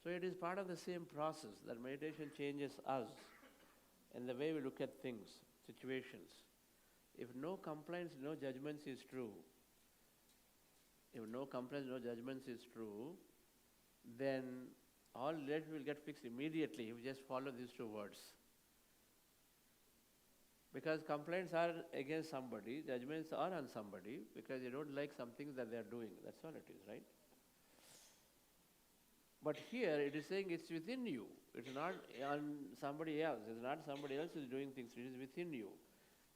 So it is part of the same process that meditation changes us in the way we look at things, situations. If no complaints, no judgments is true, if no complaints, no judgments is true, then all relations will get fixed immediately if we just follow these two words. Because complaints are against somebody, judgments are on somebody, because you don't like something that they are doing. That's all it is, right? But here it is saying it's within you. It's not on somebody else. It's not somebody else who's doing things. It is within you.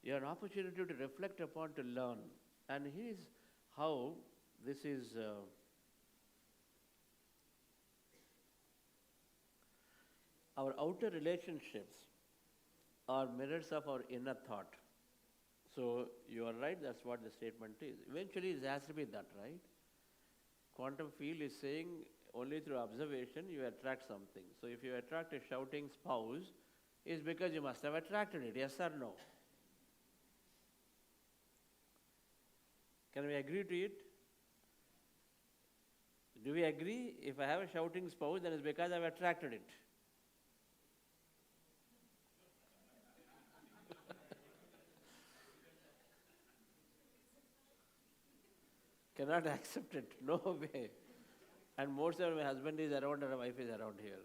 You have an opportunity to reflect upon, to learn. And here is how this is our outer relationships are mirrors of our inner thought. So you are right, that's what the statement is. Eventually it has to be that, right? Quantum field is saying only through observation you attract something. So if you attract a shouting spouse, it's because you must have attracted it, yes or no? Can we agree to it? Do we agree? If I have a shouting spouse, then it's because I've attracted it. Cannot accept it, no way. And more so my husband is around and my wife is around here.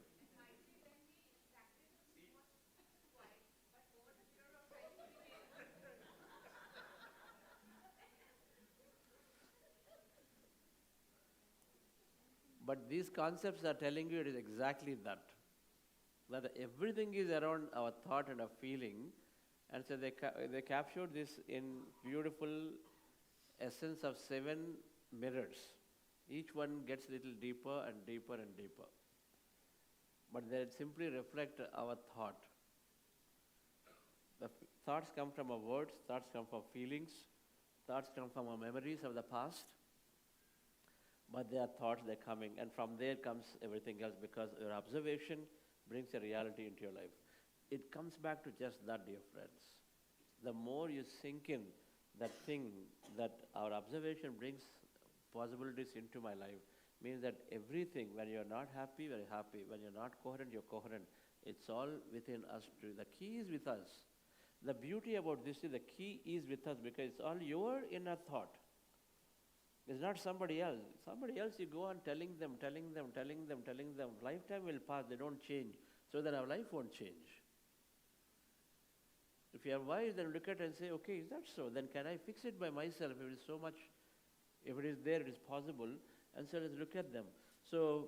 But these concepts are telling you it is exactly that. That everything is around our thought and our feeling. And so they captured this in beautiful essence of 7 mirrors. Each one gets a little deeper and deeper and deeper. But they simply reflect our thought. The thoughts come from our words, thoughts come from feelings, thoughts come from our memories of the past. But they are thoughts, they're coming. And from there comes everything else, because your observation brings a reality into your life. It comes back to just that, dear friends. The more you sink in that thing, that our observation brings possibilities into my life, means that everything, when you're not happy, we're happy. When you're not coherent, you're coherent. It's all within us too. The key is with us. The beauty about this is the key is with us, because it's all your inner thought. It's not somebody else. Somebody else, you go on telling them. Lifetime will pass, they don't change. So that our life won't change. If you are wise, then look at it and say, okay, is that so? Then can I fix it by myself? If it is so much, if it is there, it is possible. And so let's look at them. So,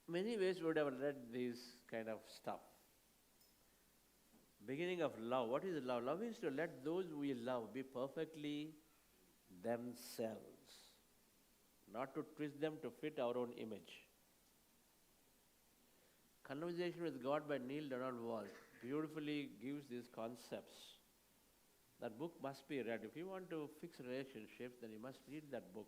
many ways we would have read this kind of stuff. Beginning of love. What is love? Love is to let those we love be perfectly themselves. Not to twist them to fit our own image. Conversation with God by Neil Donald Walsh beautifully gives these concepts. That book must be read. If you want to fix relationships, then you must read that book.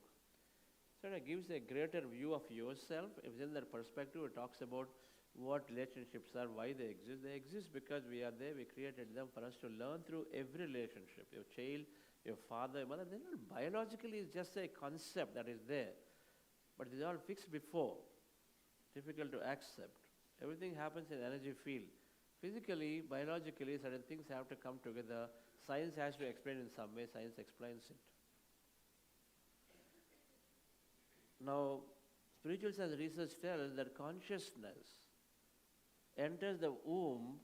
So it gives a greater view of yourself. Within that perspective, it talks about what relationships are, why they exist. They exist because we are there, we created them for us to learn through every relationship. Your child, your father, your mother, they're not biologically, it's just a concept that is there. But it is all fixed before. Difficult to accept. Everything happens in energy field. Physically, biologically, certain things have to come together. Science has to explain in some way, science explains it. Now, spiritual science research tells that consciousness enters the womb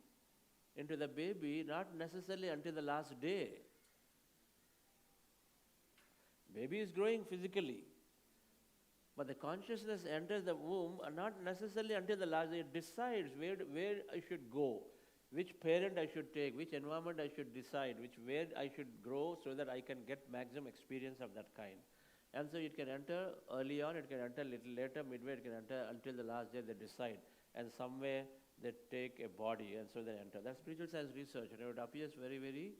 into the baby not necessarily until the last day. Baby is growing physically, but the consciousness enters the womb not necessarily until the last day. It decides where I should go, which parent I should take, which environment I should decide, where I should grow so that I can get maximum experience of that kind. And so it can enter early on, it can enter a little later, midway, it can enter until the last day they decide. And somewhere they take a body and so they enter. That's spiritual science research. And it appears very, very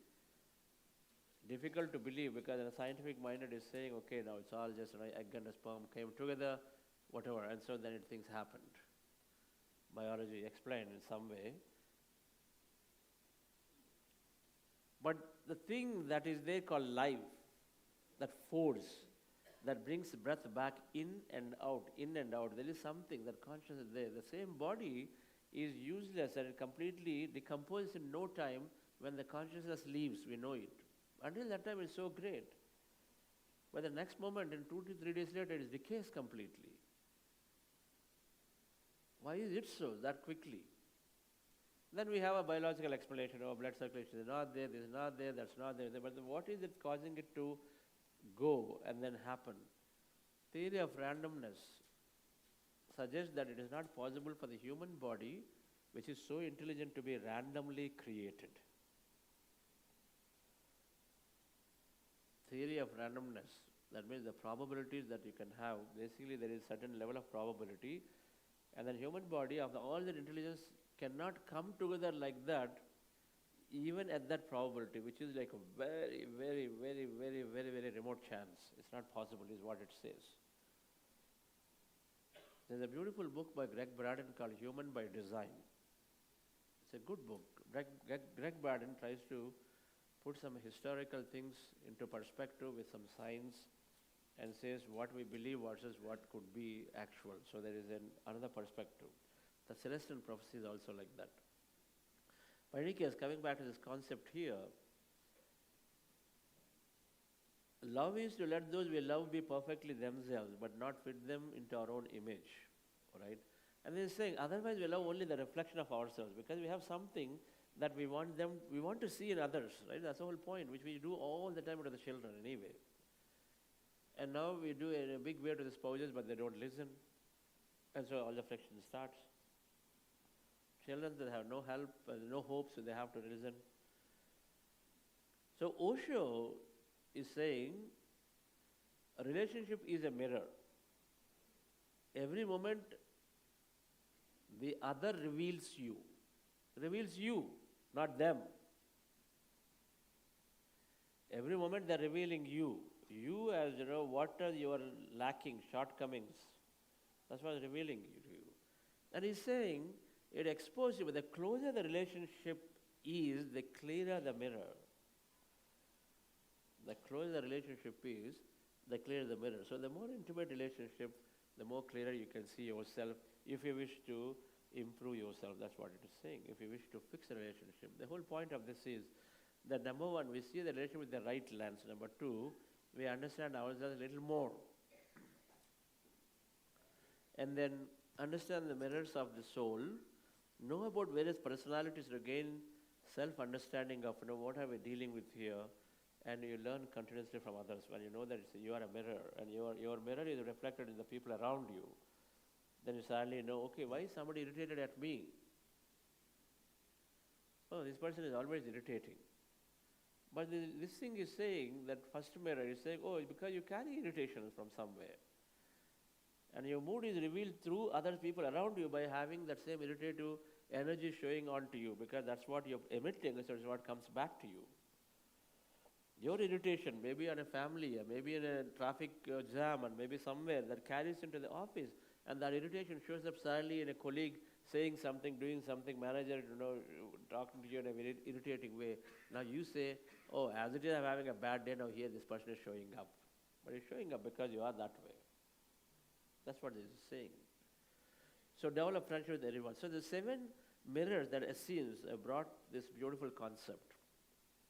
difficult to believe, because the scientific mind is saying, okay, now it's all just an egg and a sperm came together, whatever. And so then things happened. Biology explained in some way. But the thing that is there called life, that force, that brings breath back in and out, in and out. There is something, that consciousness is there. The same body is useless and it completely decomposes in no time. When the consciousness leaves, we know it. Until that time, it's so great. But the next moment, in 2 to 3 days later, it decays completely. Why is it so, that quickly? Then we have a biological explanation. Oh, blood circulation is not there, this is not there, that's not there. But what is it causing it to go and then happen? Theory of randomness suggests that it is not possible for the human body, which is so intelligent, to be randomly created. Theory of randomness, that means the probabilities that you can have, basically there is certain level of probability, and the human body, of all that intelligence, cannot come together like that, even at that probability, which is like a very, very, very, very, very, very remote chance. It's not possible, is what it says. There's a beautiful book by Greg Braden called Human by Design. It's a good book. Greg Braden tries to put some historical things into perspective with some science and says what we believe versus what could be actual. So there is another perspective. The Celestial prophecy is also like that. But in any case, coming back to this concept here, love is to let those we love be perfectly themselves, but not fit them into our own image, right? And they're saying, otherwise we love only the reflection of ourselves, because we have something that we want to see in others, right? That's the whole point, which we do all the time to the children anyway. And now we do it in a big way to the spouses, but they don't listen. And so all the friction starts. Children that have no help, no hope, so they have to listen. So Osho is saying a relationship is a mirror. Every moment the other reveals you, not them. Every moment they're revealing you. You, as you know, what are your lacking, shortcomings. That's what is revealing you to you. And he's saying it exposes you, but the closer the relationship is, the clearer the mirror. The closer the relationship is, the clearer the mirror. So the more intimate relationship, the more clearer you can see yourself if you wish to improve yourself. That's what it is saying. If you wish to fix a relationship. The whole point of this is that number one, we see the relationship with the right lens. Number two, we understand ourselves a little more. And then understand the mirrors of the soul, know about various personalities to gain self-understanding of what are we dealing with here, and you learn continuously from others. When you know that you are a mirror, and your mirror is reflected in the people around you, then you suddenly know, okay, why is somebody irritated at me? Oh, this person is always irritating. But this thing is saying, that first mirror is saying, oh, because you carry irritations from somewhere. And your mood is revealed through other people around you by having that same irritative energy showing on to you, because that's what you're emitting, so it's what comes back to you. Your irritation, maybe on a family, or maybe in a traffic jam, and maybe somewhere, that carries into the office, and that irritation shows up suddenly in a colleague saying something, doing something, manager, talking to you in a very irritating way. Now you say, oh, as it is, I'm having a bad day, now here this person is showing up. But it's showing up because you are that way. That's what this is saying. So develop friendship with everyone. So the 7 mirrors that Essenes brought this beautiful concept.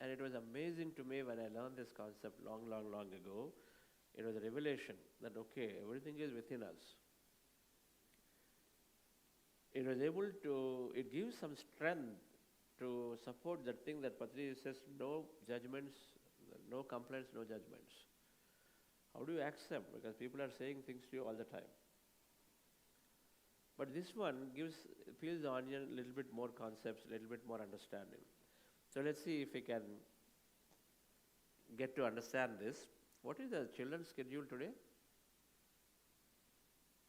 And it was amazing to me when I learned this concept long ago. It was a revelation that, okay, everything is within us. It gives some strength to support that thing that Patri says, no judgments, no complaints, no judgments. How do you accept? Because people are saying things to you all the time. But this one peels the onion a little bit more concepts, a little bit more understanding. So let's see if we can get to understand this. What is the children's schedule today?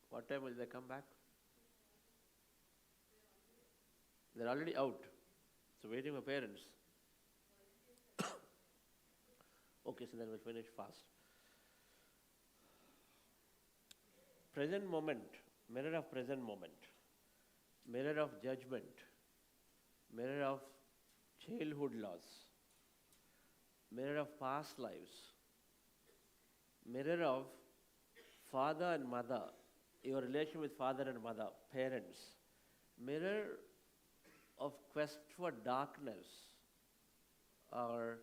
What time will they come back? They're already out. So waiting for parents. Okay, so then we'll finish fast. Present moment, mirror of present moment, mirror of judgment, mirror of childhood loss, mirror of past lives, mirror of father and mother, your relation with father and mother, parents, mirror of quest for darkness or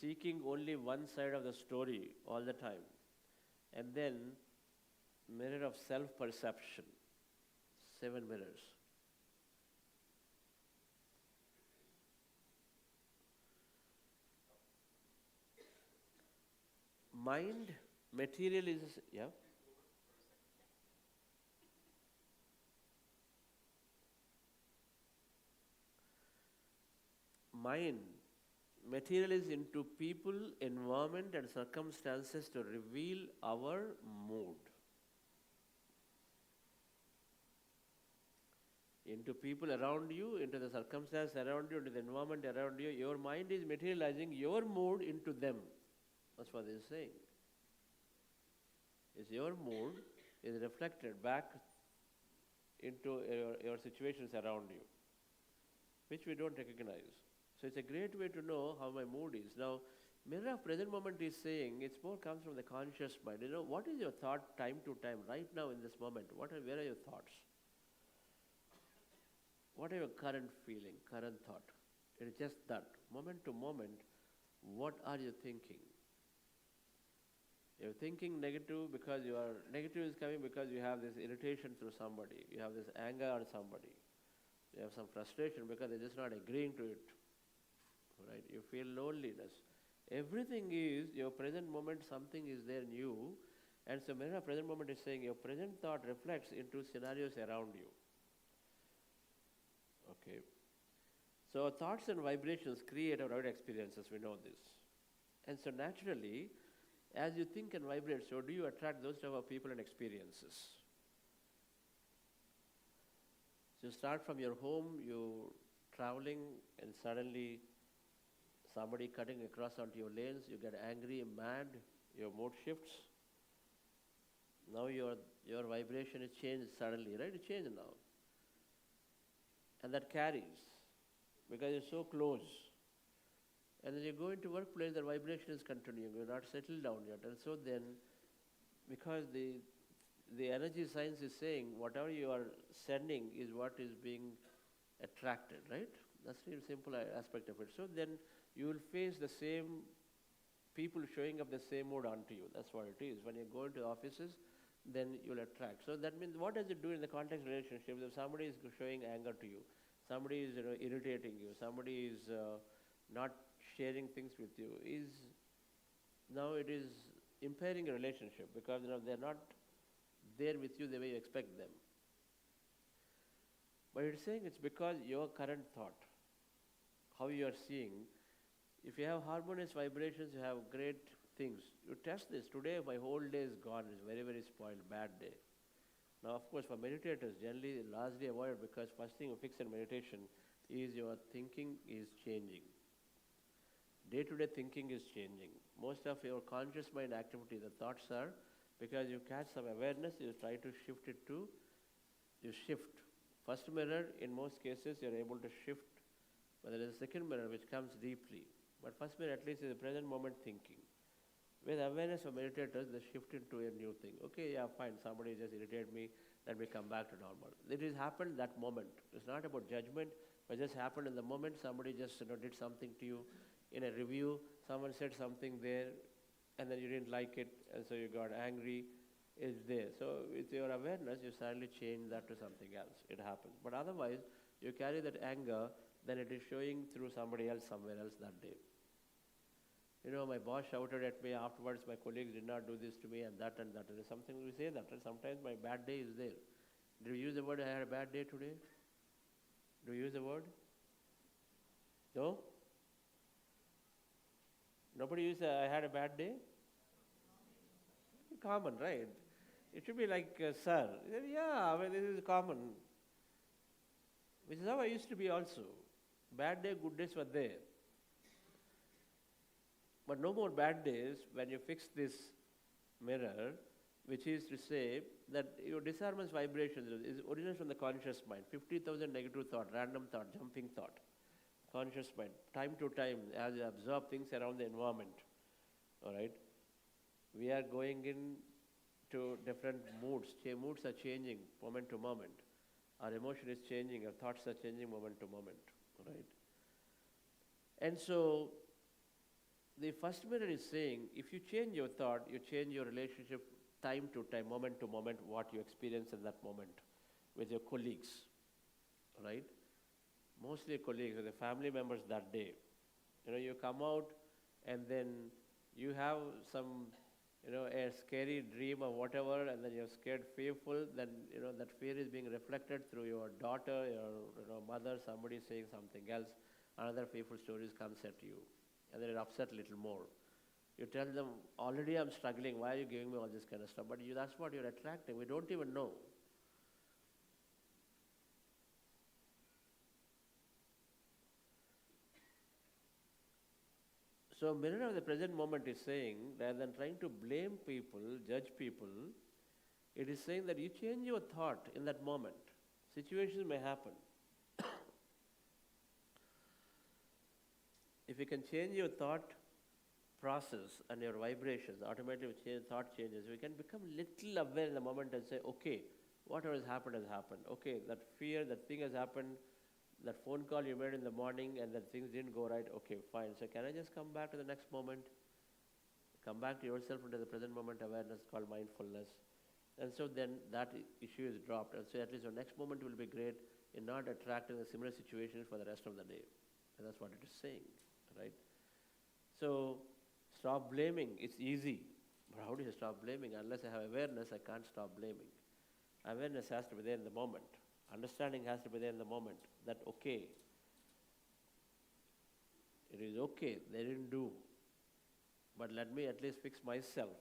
seeking only one side of the story all the time, and then mirror of self-perception, 7 mirrors. Mind, material is, yeah? Mind, material is into people, environment, and circumstances to reveal our mood. Into people around you, into the circumstance around you, into the environment around you, your mind is materializing your mood into them. That's what they're saying. Is your mood is reflected back into your situations around you, which we don't recognize. So it's a great way to know how my mood is. Now, mirror of present moment is saying it's more comes from the conscious mind. What is your thought time to time, right now in this moment? Where are your thoughts? What are your current feeling, current thought? It is just that. Moment to moment, what are you thinking? You're thinking negative because negative is coming because you have this irritation through somebody. You have this anger on somebody. You have some frustration because they're just not agreeing to it. Right? You feel loneliness. Everything is your present moment, something is there new. And so mirror of present moment is saying your present thought reflects into scenarios around you. Okay. So thoughts and vibrations create our own experiences, we know this. And so naturally, as you think and vibrate, so do you attract those type of people and experiences. So you start from your home, you traveling, and suddenly somebody cutting across onto your lanes, you get angry, mad, your mood shifts. Now your vibration is changed suddenly, right? It changed now. And that carries, because you're so close. And then you go into workplace, the vibration is continuing. You're not settled down yet. And so then, because the energy science is saying whatever you are sending is what is being attracted, right? That's the simple aspect of it. So then you will face the same people showing up the same mood onto you. That's what it is. When you go into offices, then you'll attract. So that means what does it do in the context relationship? If somebody is showing anger to you, somebody is irritating you, somebody is not sharing things with you, now it is impairing a relationship because they're not there with you the way you expect them. But it's saying it's because your current thought, how you are seeing, if you have harmonious vibrations, you have great things. You test this. Today my whole day is gone, it's very, very spoiled, bad day. Now of course for meditators, generally largely avoided because first thing you fix in meditation is your thinking is changing. Day-to-day thinking is changing. Most of your conscious mind activity, the thoughts are, because you catch some awareness, you try to shift it to, you shift. First mirror, in most cases, you're able to shift, but there is a second mirror which comes deeply. But first mirror at least is the present moment thinking. With awareness of meditators, they shift into a new thing. Okay, yeah, fine, somebody just irritated me, let me come back to normal. It has happened that moment. It's not about judgment, but just happened in the moment, somebody just did something to you. In a review, someone said something there, and then you didn't like it, and so you got angry. It's there. So with your awareness, you suddenly change that to something else. It happens. But otherwise, you carry that anger, then it is showing through somebody else somewhere else that day. My boss shouted at me afterwards, my colleagues did not do this to me and that and that. And something we say that. And sometimes my bad day is there. Do you use the word, I had a bad day today? Do you use the word? No? Nobody uses I had a bad day? Common, right? It should be like, sir. Yeah, this is common. Which is how I used to be also. Bad day, good days were there. But no more bad days when you fix this mirror, which is to say that your disharmonious vibration is originates from the conscious mind. 50,000 negative thought, random thought, jumping thought. Conscious mind, time to time, as you absorb things around the environment, all right, we are going in to different moods. Moods are changing moment to moment. Our emotion is changing, our thoughts are changing moment to moment, right? And so the first mirror is saying, if you change your thought, you change your relationship time to time, moment to moment, what you experience in that moment with your colleagues, right? Mostly colleagues, with the family members that day. You come out and then you have some, a scary dream or whatever, and then you're scared, fearful, then, that fear is being reflected through your daughter, your mother, somebody saying something else, another fearful stories comes at you, and then you're upset a little more. You tell them, already I'm struggling, why are you giving me all this kind of stuff? But that's what you're attracting, we don't even know. So mirror of the present moment is saying, rather than trying to blame people, judge people, it is saying that you change your thought in that moment. Situations may happen. If you can change your thought process and your vibrations, automatically thought changes, we can become little aware in the moment and say, okay, whatever has happened has happened. Okay, that fear, that thing has happened, that phone call you made in the morning and that things didn't go right, okay, fine. So can I just come back to the next moment? Come back to yourself into the present moment awareness called mindfulness. And so then that issue is dropped. And so at least your next moment will be great in not attracting a similar situation for the rest of the day. And that's what it is saying, right? So stop blaming. It's easy. But how do you stop blaming? Unless I have awareness, I can't stop blaming. Awareness has to be there in the moment. Understanding has to be there in the moment. That okay, it is okay, they didn't do. But let me at least fix myself,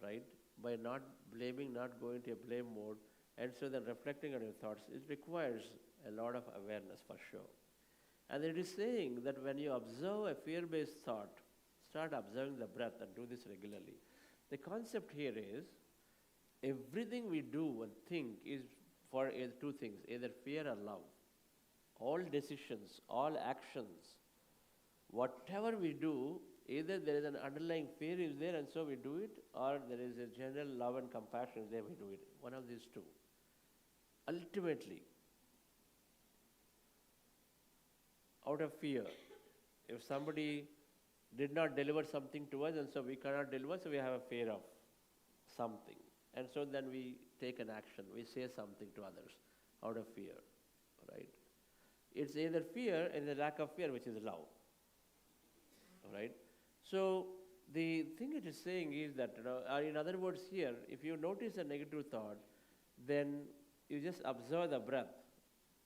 right? By not blaming, not going to a blame mode. And so then reflecting on your thoughts, it requires a lot of awareness for sure. And it is saying that when you observe a fear-based thought, start observing the breath and do this regularly. The concept here is, everything we do and think is for two things, either fear or love. All decisions, all actions, whatever we do, either there is an underlying fear is there and so we do it, or there is a general love and compassion is there, we do it. One of these two. Ultimately, out of fear, if somebody did not deliver something to us and so we cannot deliver, so we have a fear of something. And so then we take an action, we say something to others out of fear, right? It's either fear and the lack of fear, which is love, right? So the thing it is saying is that, in other words here, if you notice a negative thought, then you just observe the breath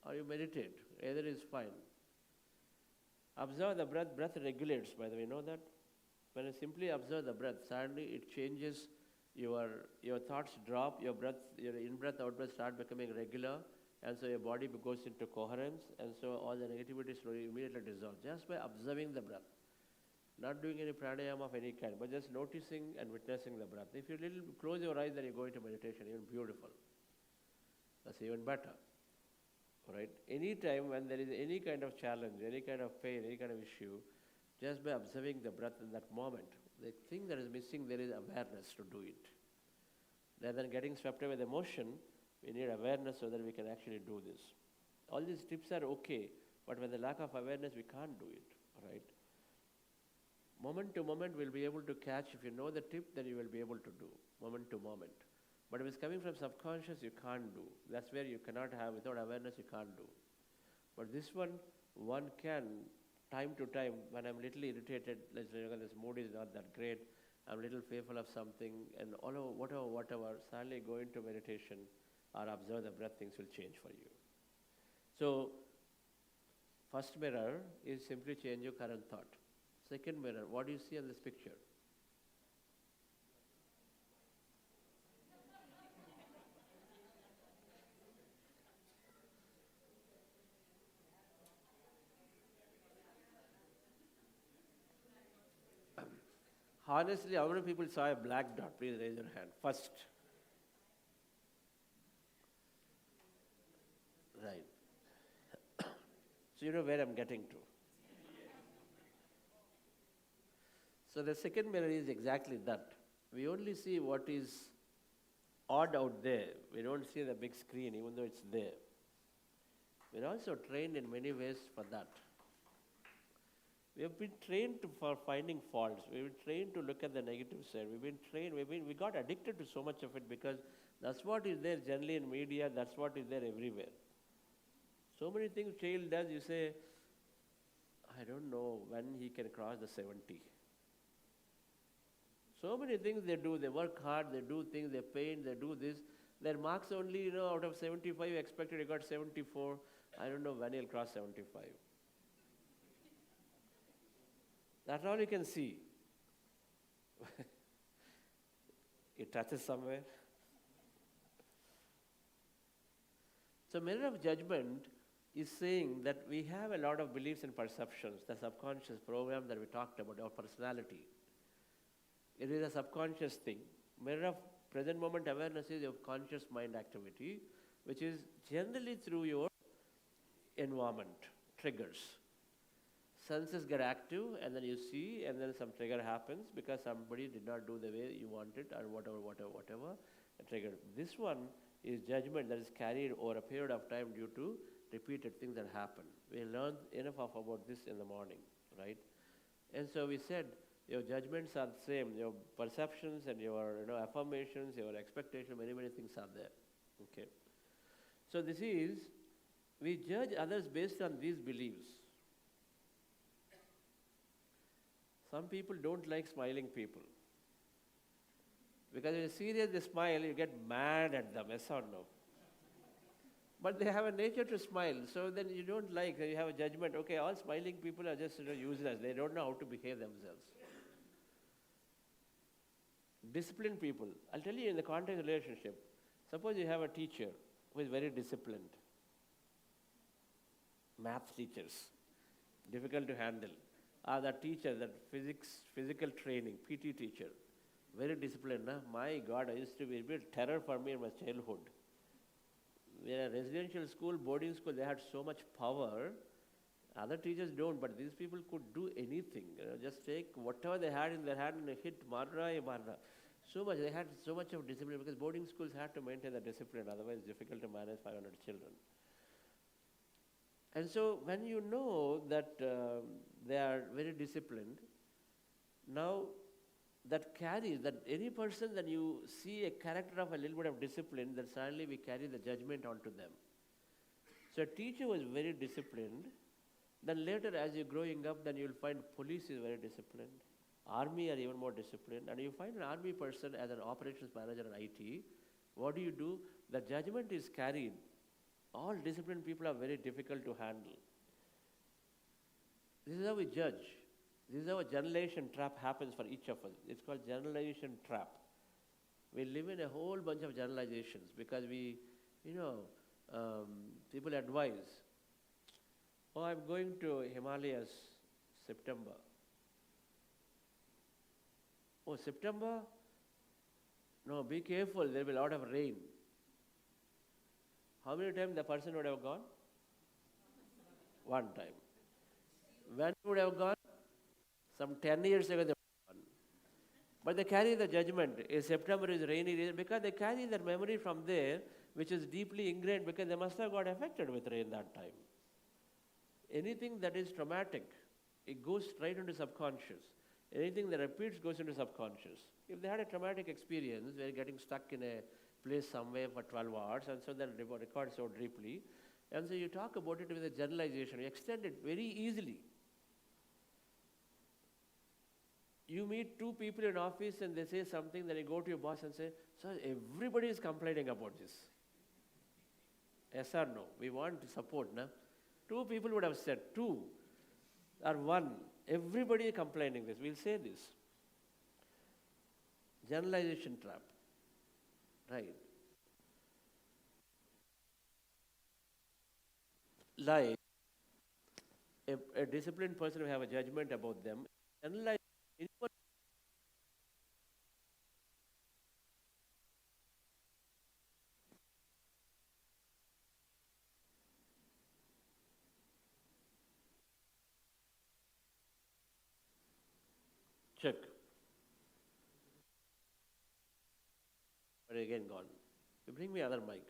or you meditate, either is fine. Observe the breath, breath regulates, by the way, you know that? When you simply observe the breath, suddenly it changes. Your thoughts drop, your in-breath, out-breath start becoming regular, and so your body goes into coherence, and so all the negativity slowly immediately dissolves, just by observing the breath. Not doing any pranayama of any kind, but just noticing and witnessing the breath. If you close your eyes, then you go into meditation, even beautiful. That's even better, right? Any time when there is any kind of challenge, any kind of pain, any kind of issue, just by observing the breath in that moment, the thing that is missing, there is awareness to do it. Rather than getting swept away with emotion, we need awareness so that we can actually do this. All these tips are okay, but with the lack of awareness, we can't do it, right? Moment to moment, we'll be able to catch. If you know the tip, then you will be able to do, moment to moment. But if it's coming from subconscious, you can't do. That's where you cannot have, without awareness, you can't do. But this one can, time to time, when I'm little irritated, let's say this mood is not that great, I'm a little fearful of something, and all over, whatever, suddenly go into meditation or observe the breath, things will change for you. So, first mirror is simply change your current thought. Second mirror, what do you see in this picture? Honestly, how many people saw a black dot? Please raise your hand. First. Right. So you know where I'm getting to. So the second mirror is exactly that. we only see what is odd out there. We don't see the big screen, even though it's there. We're also trained in many ways for that. We have been trained for finding faults. We've been trained to look at the negative side. We got addicted to so much of it because that's what is there generally in media, that's what is there everywhere. So many things child does, you say, I don't know when he can cross the 70. So many things they do. They work hard, they do things, they paint, they do this. Their marks only, out of 75, you expected he got 74. I don't know when he'll cross 75. That's all you can see. It touches somewhere. So mirror of judgment is saying that we have a lot of beliefs and perceptions, the subconscious program that we talked about, our personality. It is a subconscious thing. Mirror of present moment awareness is your conscious mind activity, which is generally through your environment, triggers. Senses get active and then you see and then some trigger happens because somebody did not do the way you wanted or whatever, a trigger. This one is judgment that is carried over a period of time due to repeated things that happen. We learned enough about this in the morning, right? And so we said your judgments are the same, your perceptions and your affirmations, your expectations, many things are there. Okay. So this is, we judge others based on these beliefs. Some people don't like smiling people. Because when you serious they smile, you get mad at them, yes or no? But they have a nature to smile, so then you don't like, you have a judgment, okay, all smiling people are just useless, they don't know how to behave themselves. Disciplined people, I'll tell you in the context of relationship, suppose you have a teacher who is very disciplined. Math teachers, difficult to handle. That teacher, that physical training, PT teacher, very disciplined. My God, I used to be a bit terror for me in my childhood. In a residential school, boarding school, they had so much power. Other teachers don't, but these people could do anything. Just take whatever they had in their hand and hit marra. So much, they had so much of discipline because boarding schools had to maintain the discipline, otherwise it's difficult to manage 500 children. And so when you know that they are very disciplined, now that carries, that any person that you see a character of a little bit of discipline, then suddenly we carry the judgment onto them. So a teacher was very disciplined, then later as you're growing up, then you'll find police is very disciplined, army are even more disciplined, and you find an army person as an operations manager in IT, what do? The judgment is carried. All disciplined people are very difficult to handle. This is how we judge. This is how a generalization trap happens for each of us. It's called generalization trap. We live in a whole bunch of generalizations because we, people advise, oh, I'm going to Himalayas September. Oh, September? No, be careful, there will be a lot of rain. How many times the person would have gone? One time. When would have gone? Some 10 years ago they would have gone. But they carry the judgment. September is rainy because they carry their memory from there, which is deeply ingrained because they must have got affected with rain that time. Anything that is traumatic, it goes straight into subconscious. Anything that repeats goes into subconscious. If they had a traumatic experience, they're getting stuck in a place somewhere for 12 hours, and so they record so deeply. And so you talk about it with a generalization. You extend it very easily. You meet two people in office and they say something, then you go to your boss and say, sir, everybody is complaining about this. Yes or no? We want support, no? Two people would have said, two or one. Everybody is complaining this. We'll say this. Generalization trap. Right. Like a disciplined person will have a judgment about them. Generalize. Check. But again gone. You bring me another mic.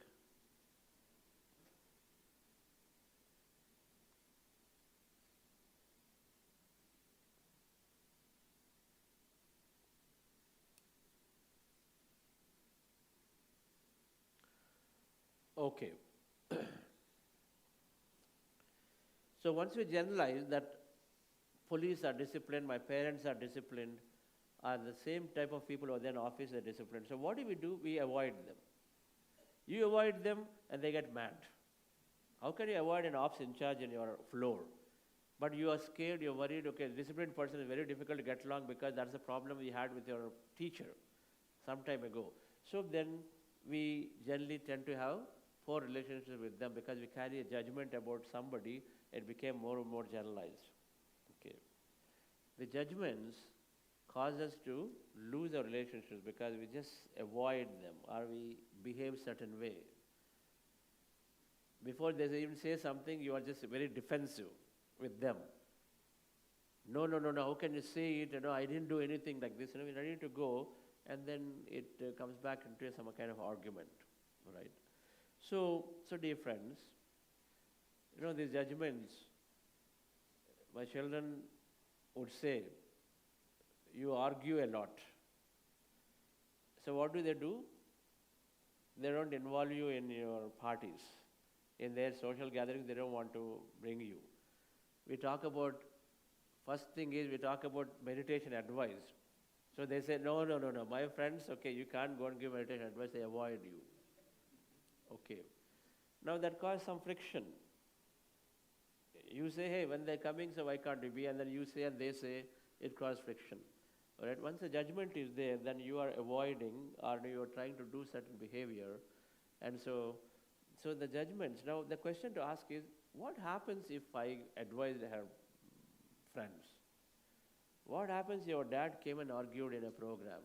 Okay. So once we generalize that police are disciplined, my parents are disciplined, are the same type of people who are there in office are disciplined. So what do? We avoid them. You avoid them and they get mad. How can you avoid an ops in charge in your floor? But you are scared, you're worried, okay, disciplined person is very difficult to get along because that's the problem we had with your teacher some time ago. So then we generally tend to have poor relationships with them because we carry a judgment about somebody. It became more and more generalized. Okay. The judgments cause us to lose our relationships because we just avoid them or we behave certain way. Before they even say something, you are just very defensive with them. No, how can you say it? I didn't do anything like this. We're ready to go, and then it comes back into some kind of argument, right? So dear friends, these judgments, my children would say, you argue a lot. So what do? They don't involve you in your parties. In their social gatherings, they don't want to bring you. First thing is we talk about meditation advice. So they say, no, my friends, okay, you can't go and give meditation advice, they avoid you. Okay. Now that causes some friction. You say, hey, when they're coming, so why can't you be? And then you say and they say, it causes friction. All right? Once the judgment is there, then you are avoiding or you are trying to do certain behavior. And so the judgments. Now the question to ask is, what happens if I advise her friends? What happens if your dad came and argued in a program?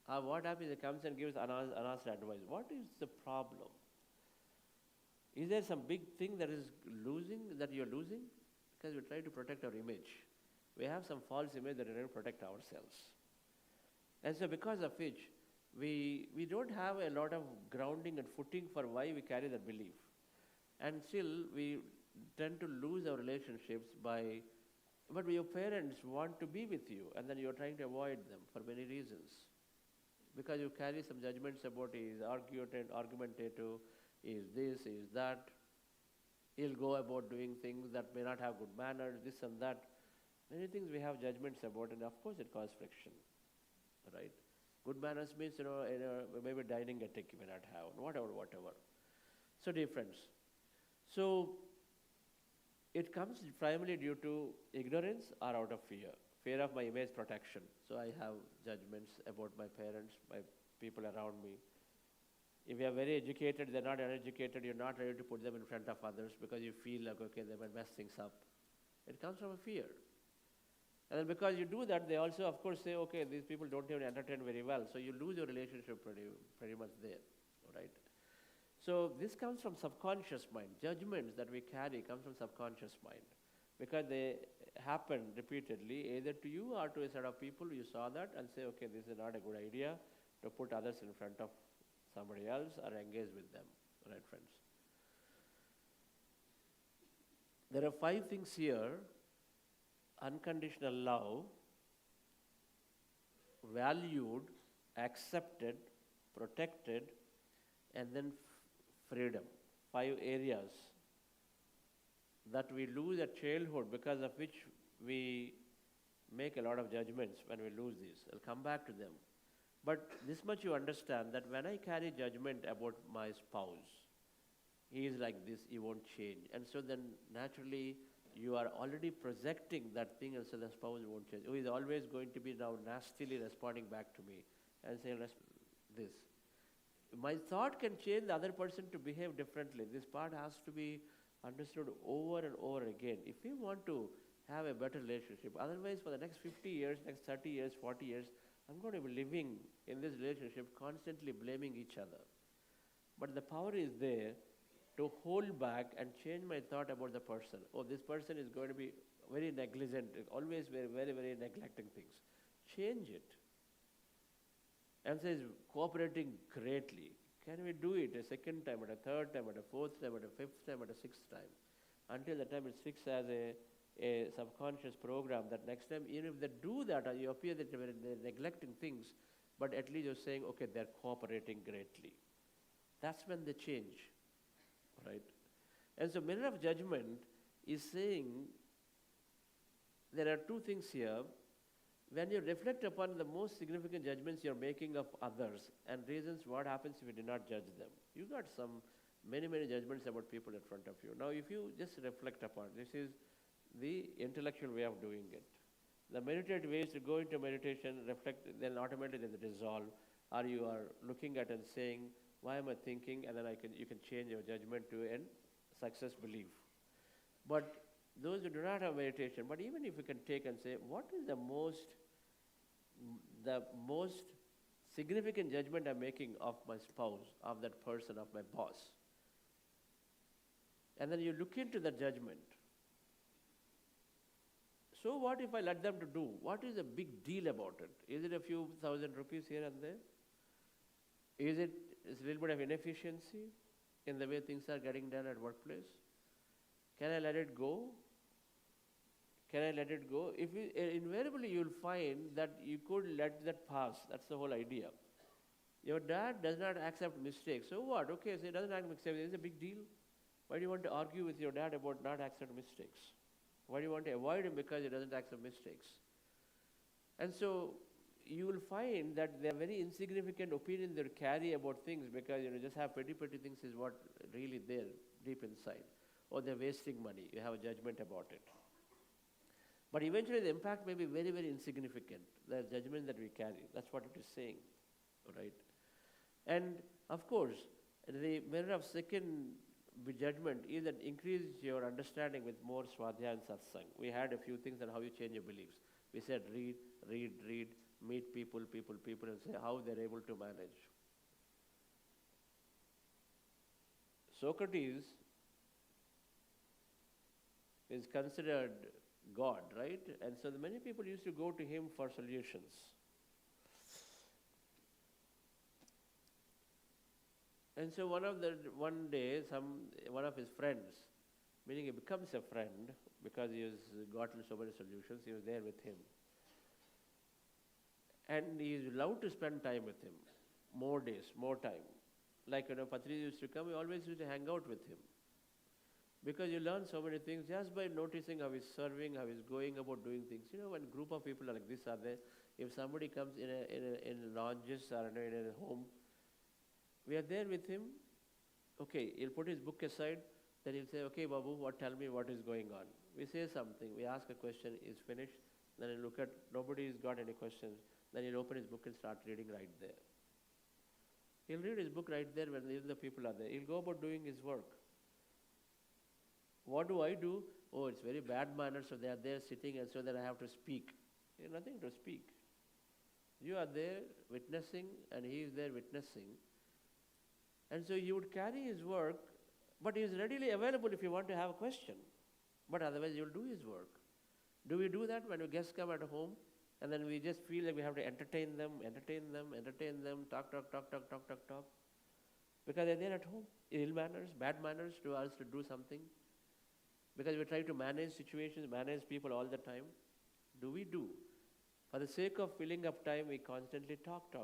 What happens if he comes and gives unasked advice? What is the problem? Is there some big thing that you're losing? Because we try to protect our image. We have some false image that we don't protect ourselves. And so because of which, we don't have a lot of grounding and footing for why we carry that belief. And still, we tend to lose our relationships but your parents want to be with you, and then you're trying to avoid them for many reasons. Because you carry some judgments about he is argumentative, is this, is that. He'll go about doing things that may not have good manners, this and that. Many things we have judgments about, and of course it causes friction, right? Good manners means, maybe dining ethic you may not have, whatever. So dear friends, it comes primarily due to ignorance or out of fear of my image protection. So I have judgments about my parents, my people around me. If you are very educated, they're not uneducated, you're not ready to put them in front of others because you feel like, okay, they might mess things up. It comes from a fear. And then because you do that, they also, of course, say, okay, these people don't even entertain very well. So you lose your relationship pretty much there, all right? So this comes from subconscious mind. Judgments that we carry come from subconscious mind because they happen repeatedly either to you or to a set of people. You saw that and say, okay, this is not a good idea to put others in front of somebody else or engage with them, right, friends? There are 5 things here: unconditional love, valued, accepted, protected, and then freedom. 5 areas that we lose at childhood because of which we make a lot of judgments when we lose these. I'll come back to them. But this much you understand that when I carry judgment about my spouse, he is like this, he won't change. And so then naturally you are already projecting that thing, and so the spouse won't change. He is always going to be now nastily responding back to me and saying this. My thought can change the other person to behave differently. This part has to be understood over and over again. If we want to have a better relationship, otherwise for the next 50 years, next 30 years, 40 years, I'm going to be living in this relationship constantly blaming each other. But the power is there to hold back and change my thought about the person. Oh, this person is going to be very negligent, always very, very, very neglecting things. Change it. and says cooperating greatly. Can we do it a second time, at a third time, at a fourth time, at a fifth time, at a sixth time? Until the time it's fixed as a subconscious program that next time, even if they do that, you appear that they're neglecting things, but at least you're saying, okay, they're cooperating greatly. That's when they change, right? And so mirror of judgment is saying there are two things here. When you reflect upon the most significant judgments you're making of others and reasons what happens if you do not judge them. You got many judgments about people in front of you. Now if you just reflect upon, this is the intellectual way of doing it. The meditative way is to go into meditation, reflect, then automatically they dissolve, or you are looking at and saying, why am I thinking? And then you can change your judgment to a success belief. But those who do not have meditation, but even if you can take and say, what is the most significant judgment I'm making of my spouse, of that person, of my boss? And then you look into the judgment. So what if I let them to do? What is the big deal about it? Is it a few thousand rupees here and there? Is it a little bit of inefficiency in the way things are getting done at workplace? Can I let it go? Can I let it go? Invariably you'll find that you could let that pass. That's the whole idea. Your dad does not accept mistakes. So what? Okay, so he doesn't accept mistakes. It's a big deal. Why do you want to argue with your dad about not accepting mistakes? Why do you want to avoid him because he doesn't accept mistakes? And so you will find that there are very insignificant opinions they carry about things because just have petty things is what really there deep inside. Or they're wasting money. You have a judgment about it. But eventually the impact may be very insignificant, the judgment that we carry. That's what it is saying, right? And of course, the mirror of second judgment is that increase your understanding with more swadhyaya and satsang. We had a few things on how you change your beliefs. We said read, meet people, and say how they're able to manage. Socrates is considered God, right? And so many people used to go to him for solutions. And so one day, one of his friends, meaning he becomes a friend because he has gotten so many solutions, he was there with him. And he is allowed to spend time with him, more days, more time. Like, Patri used to come, we always used to hang out with him. Because you learn so many things just by noticing how he's serving, how he's going about doing things. When a group of people like this are there, if somebody comes in lodges or in a home, we are there with him. Okay, he'll put his book aside, then he'll say, okay, Babu, tell me what is going on. We say something, we ask a question, he's finished, then he'll look at, nobody's got any questions, then he'll open his book and start reading right there. He'll read his book right there when even the people are there. He'll go about doing his work. What do I do? Oh, it's very bad manners, so they are there sitting and so that I have to speak. You have nothing to speak. You are there witnessing and he is there witnessing. And so you would carry his work, but he is readily available if you want to have a question. But otherwise you'll do his work. Do we do that when our guests come at home? And then we just feel like we have to entertain them, talk. Because they're there at home. Ill manners, bad manners to us to do something. Because we try to manage situations, manage people all the time. Do we do? For the sake of filling up time, we constantly talk.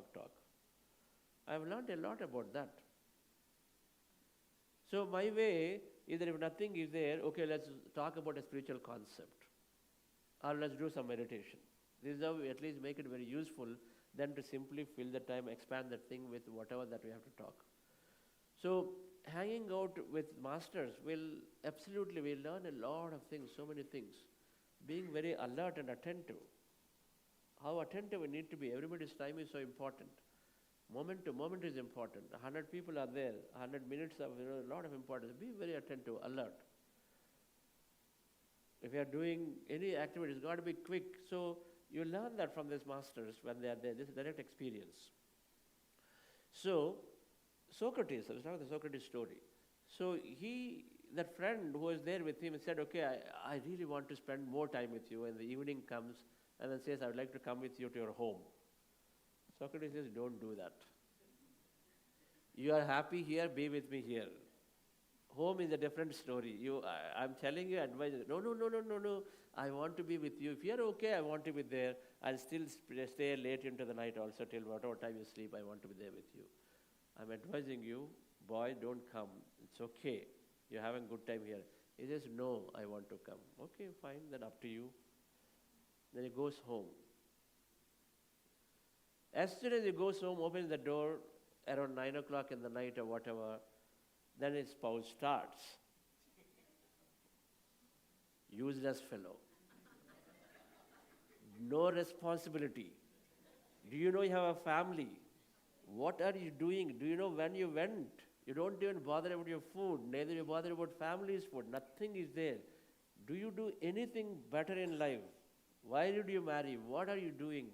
I've learned a lot about that. So my way is that if nothing is there, okay, let's talk about a spiritual concept. Or let's do some meditation. This is how we at least make it very useful than to simply fill the time, expand that thing with whatever that we have to talk. So hanging out with masters we'll learn a lot of things, so many things. Being very alert and attentive. How attentive we need to be. Everybody's time is so important. Moment to moment is important. 100 people are there, 100 minutes of a lot of importance. Be very attentive, alert. If you are doing any activity, it's got to be quick. So you learn that from these masters when they are there. This is direct experience. So Socrates, let's talk about the Socrates story. So that friend who was there with him said, okay, I really want to spend more time with you. And the evening comes and then says, I would like to come with you to your home. Socrates says, don't do that. You are happy here, be with me here. Home is a different story. I'm telling you advice. No, no, no, no, no, no. I want to be with you. If you're okay, I want to be there. I'll still stay late into the night also till whatever time you sleep, I want to be there with you. I'm advising you, boy, don't come. It's okay. You're having a good time here. He says, no, I want to come. Okay, fine, then up to you. Then he goes home. As soon as he goes home, opens the door around 9 o'clock in the night or whatever, then his spouse starts. Useless fellow. No responsibility. Do you know you have a family? What are you doing? Do you know when you went? You don't even bother about your food. Neither you bother about family's food. Nothing is there. Do you do anything better in life? Why did you marry? What are you doing?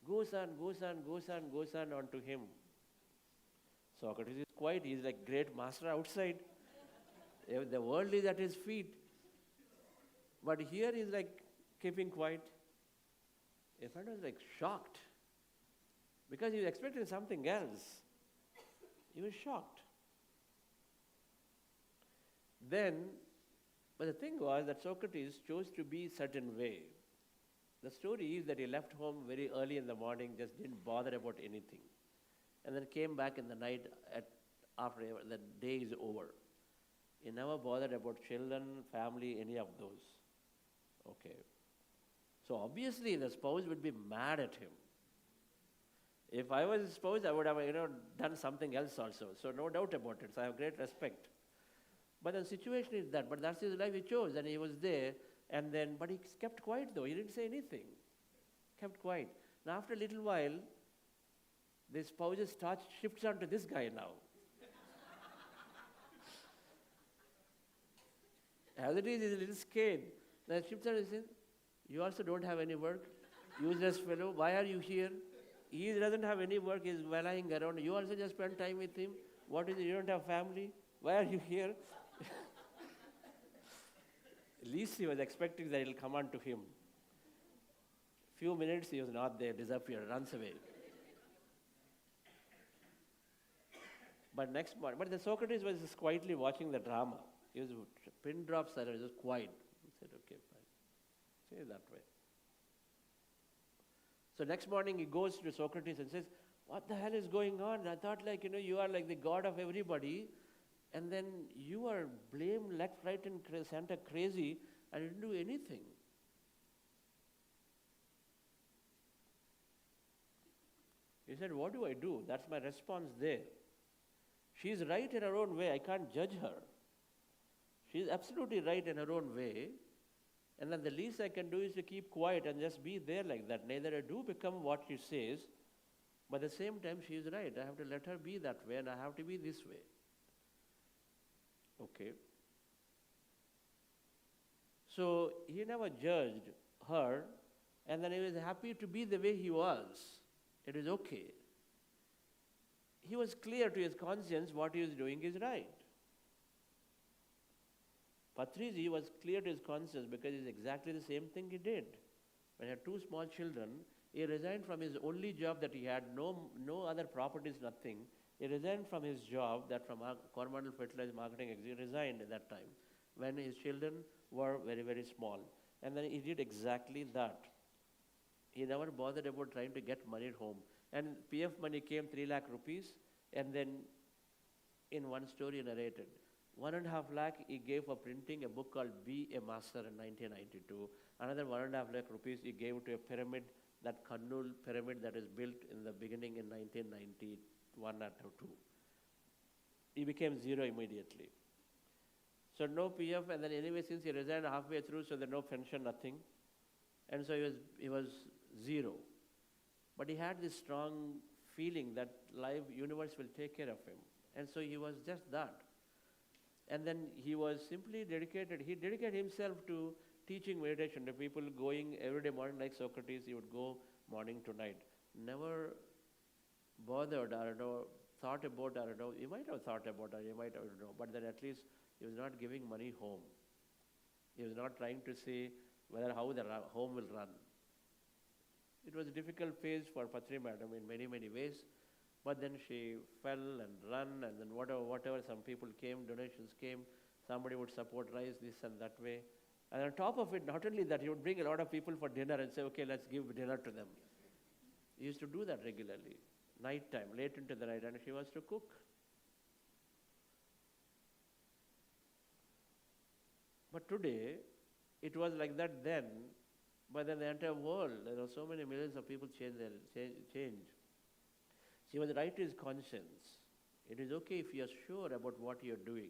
Goes on, goes on, goes on, goes on onto him. Socrates is quiet. He is like great master outside. The world is at his feet. But here he is like keeping quiet. A friend was like shocked. Because he was expecting something else. He was shocked. Then, but the thing was that Socrates chose to be a certain way. The story is that he left home very early in the morning, just didn't bother about anything. And then came back in the night after the day is over. He never bothered about children, family, any of those. Okay. So obviously the spouse would be mad at him. If I was his spouse, I would have done something else also. So no doubt about it. So I have great respect. But the situation is that. But that's his life he chose, and he was there. And then, but he kept quiet though. He didn't say anything. Kept quiet. Now after a little while, the spouse's touch shifts onto this guy now. As it is, he's a little scared. Then shifts on and says, you also don't have any work? Useless fellow, why are you here? He doesn't have any work, he's lying around. You also just spend time with him. What is it? You don't have family? Why are you here? At least he was expecting that it will come on to him. Few minutes he was not there, disappeared, runs away. But next morning, but the Socrates was just quietly watching the drama. He was pin drop silent, just quiet. He said, okay, fine. Say it that way. So next morning he goes to Socrates and says, what the hell is going on? I thought you are like the god of everybody. And then you are blamed left, right, and center crazy, and you didn't do anything. He said, what do I do? That's my response there. She's right in her own way. I can't judge her. She's absolutely right in her own way. And then the least I can do is to keep quiet and just be there like that. Neither I do become what she says, but at the same time she is right. I have to let her be that way, and I have to be this way. Okay. So he never judged her, and then he was happy to be the way he was. It is okay. He was clear to his conscience what he was doing is right. Patrisi was clear to his conscience because it's exactly the same thing he did. When he had two small children, he resigned from his only job that he had, no other properties, nothing. He resigned from his job, that from Coromandel Fertilizer Marketing Executive, he resigned at that time when his children were very, very small. And then he did exactly that. He never bothered about trying to get money at home. And PF money came 3 lakh rupees, and then in one story narrated, 1.5 lakh he gave for printing a book called Be a Master in 1992. Another 1.5 lakh rupees he gave to a pyramid, that Kannur pyramid that is built in the beginning in 1991 or 2. He became zero immediately. So no PF, and then anyway since he resigned halfway through, so there no pension, nothing. And so he was zero. But he had this strong feeling that universe will take care of him. And so he was just that. And then he was simply dedicated. He dedicated himself to teaching meditation to people, going every day morning like Socrates. He would go morning to night. Never bothered, thought about, he might have thought about it, he might have, but then at least he was not giving money home. He was not trying to say how the home will run. It was a difficult phase for Patri madam in many, many ways. But then she fell and run, and then whatever some people came, donations came, somebody would support rice this and that way. And on top of it, not only that, he would bring a lot of people for dinner and say, okay, let's give dinner to them. He used to do that regularly, night time, late into the night, and she was to cook. But today, it was like that then, but then the entire world, there are so many millions of people change. He was right to his conscience. It is okay if you are sure about what you are doing.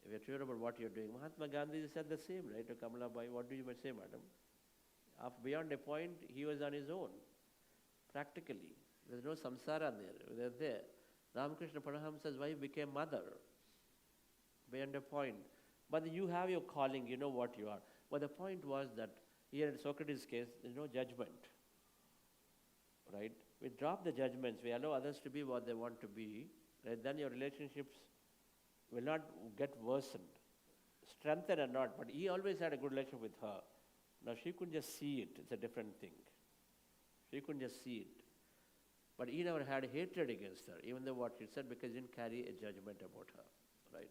If you are sure about what you are doing. Mahatma Gandhi said the same, right, to Kamala Bai. What do you say, madam? Beyond a point, he was on his own, practically. There's no samsara there. Ramakrishna Paramahamsa's wife became mother, beyond a point. But you have your calling, you know what you are. But the point was that here in Socrates' case, there's no judgment, right? We drop the judgments. We allow others to be what they want to be. Right? Then your relationships will not get worsened. Strengthened or not. But he always had a good relationship with her. Now she couldn't just see it. It's a different thing. She couldn't just see it. But he never had hatred against her, even though what she said, because he didn't carry a judgment about her. Right?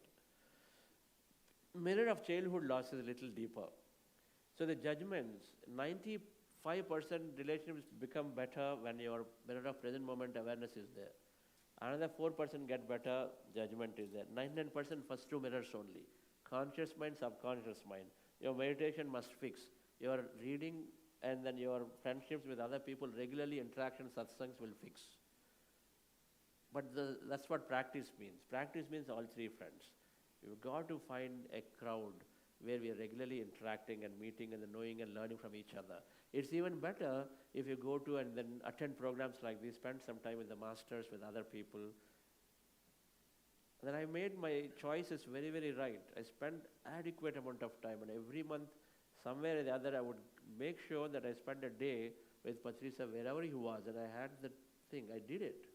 Mirror of childhood loss is a little deeper. So the judgments, 95% relationships become better when your mirror of present moment awareness is there. Another 4% get better, judgment is there. 99% first two mirrors only. Conscious mind, subconscious mind. Your meditation must fix. Your reading and then your friendships with other people, regularly interactions, satsangs will fix. But that's what practice means. Practice means all three friends. You've got to find a crowd where we are regularly interacting and meeting and knowing and learning from each other. It's even better if you go to and then attend programs like this, spend some time with the masters, with other people. And then I made my choices very, very right. I spent adequate amount of time, and every month, somewhere or the other, I would make sure that I spend a day with Patrisa wherever he was, and I had the thing. I did it.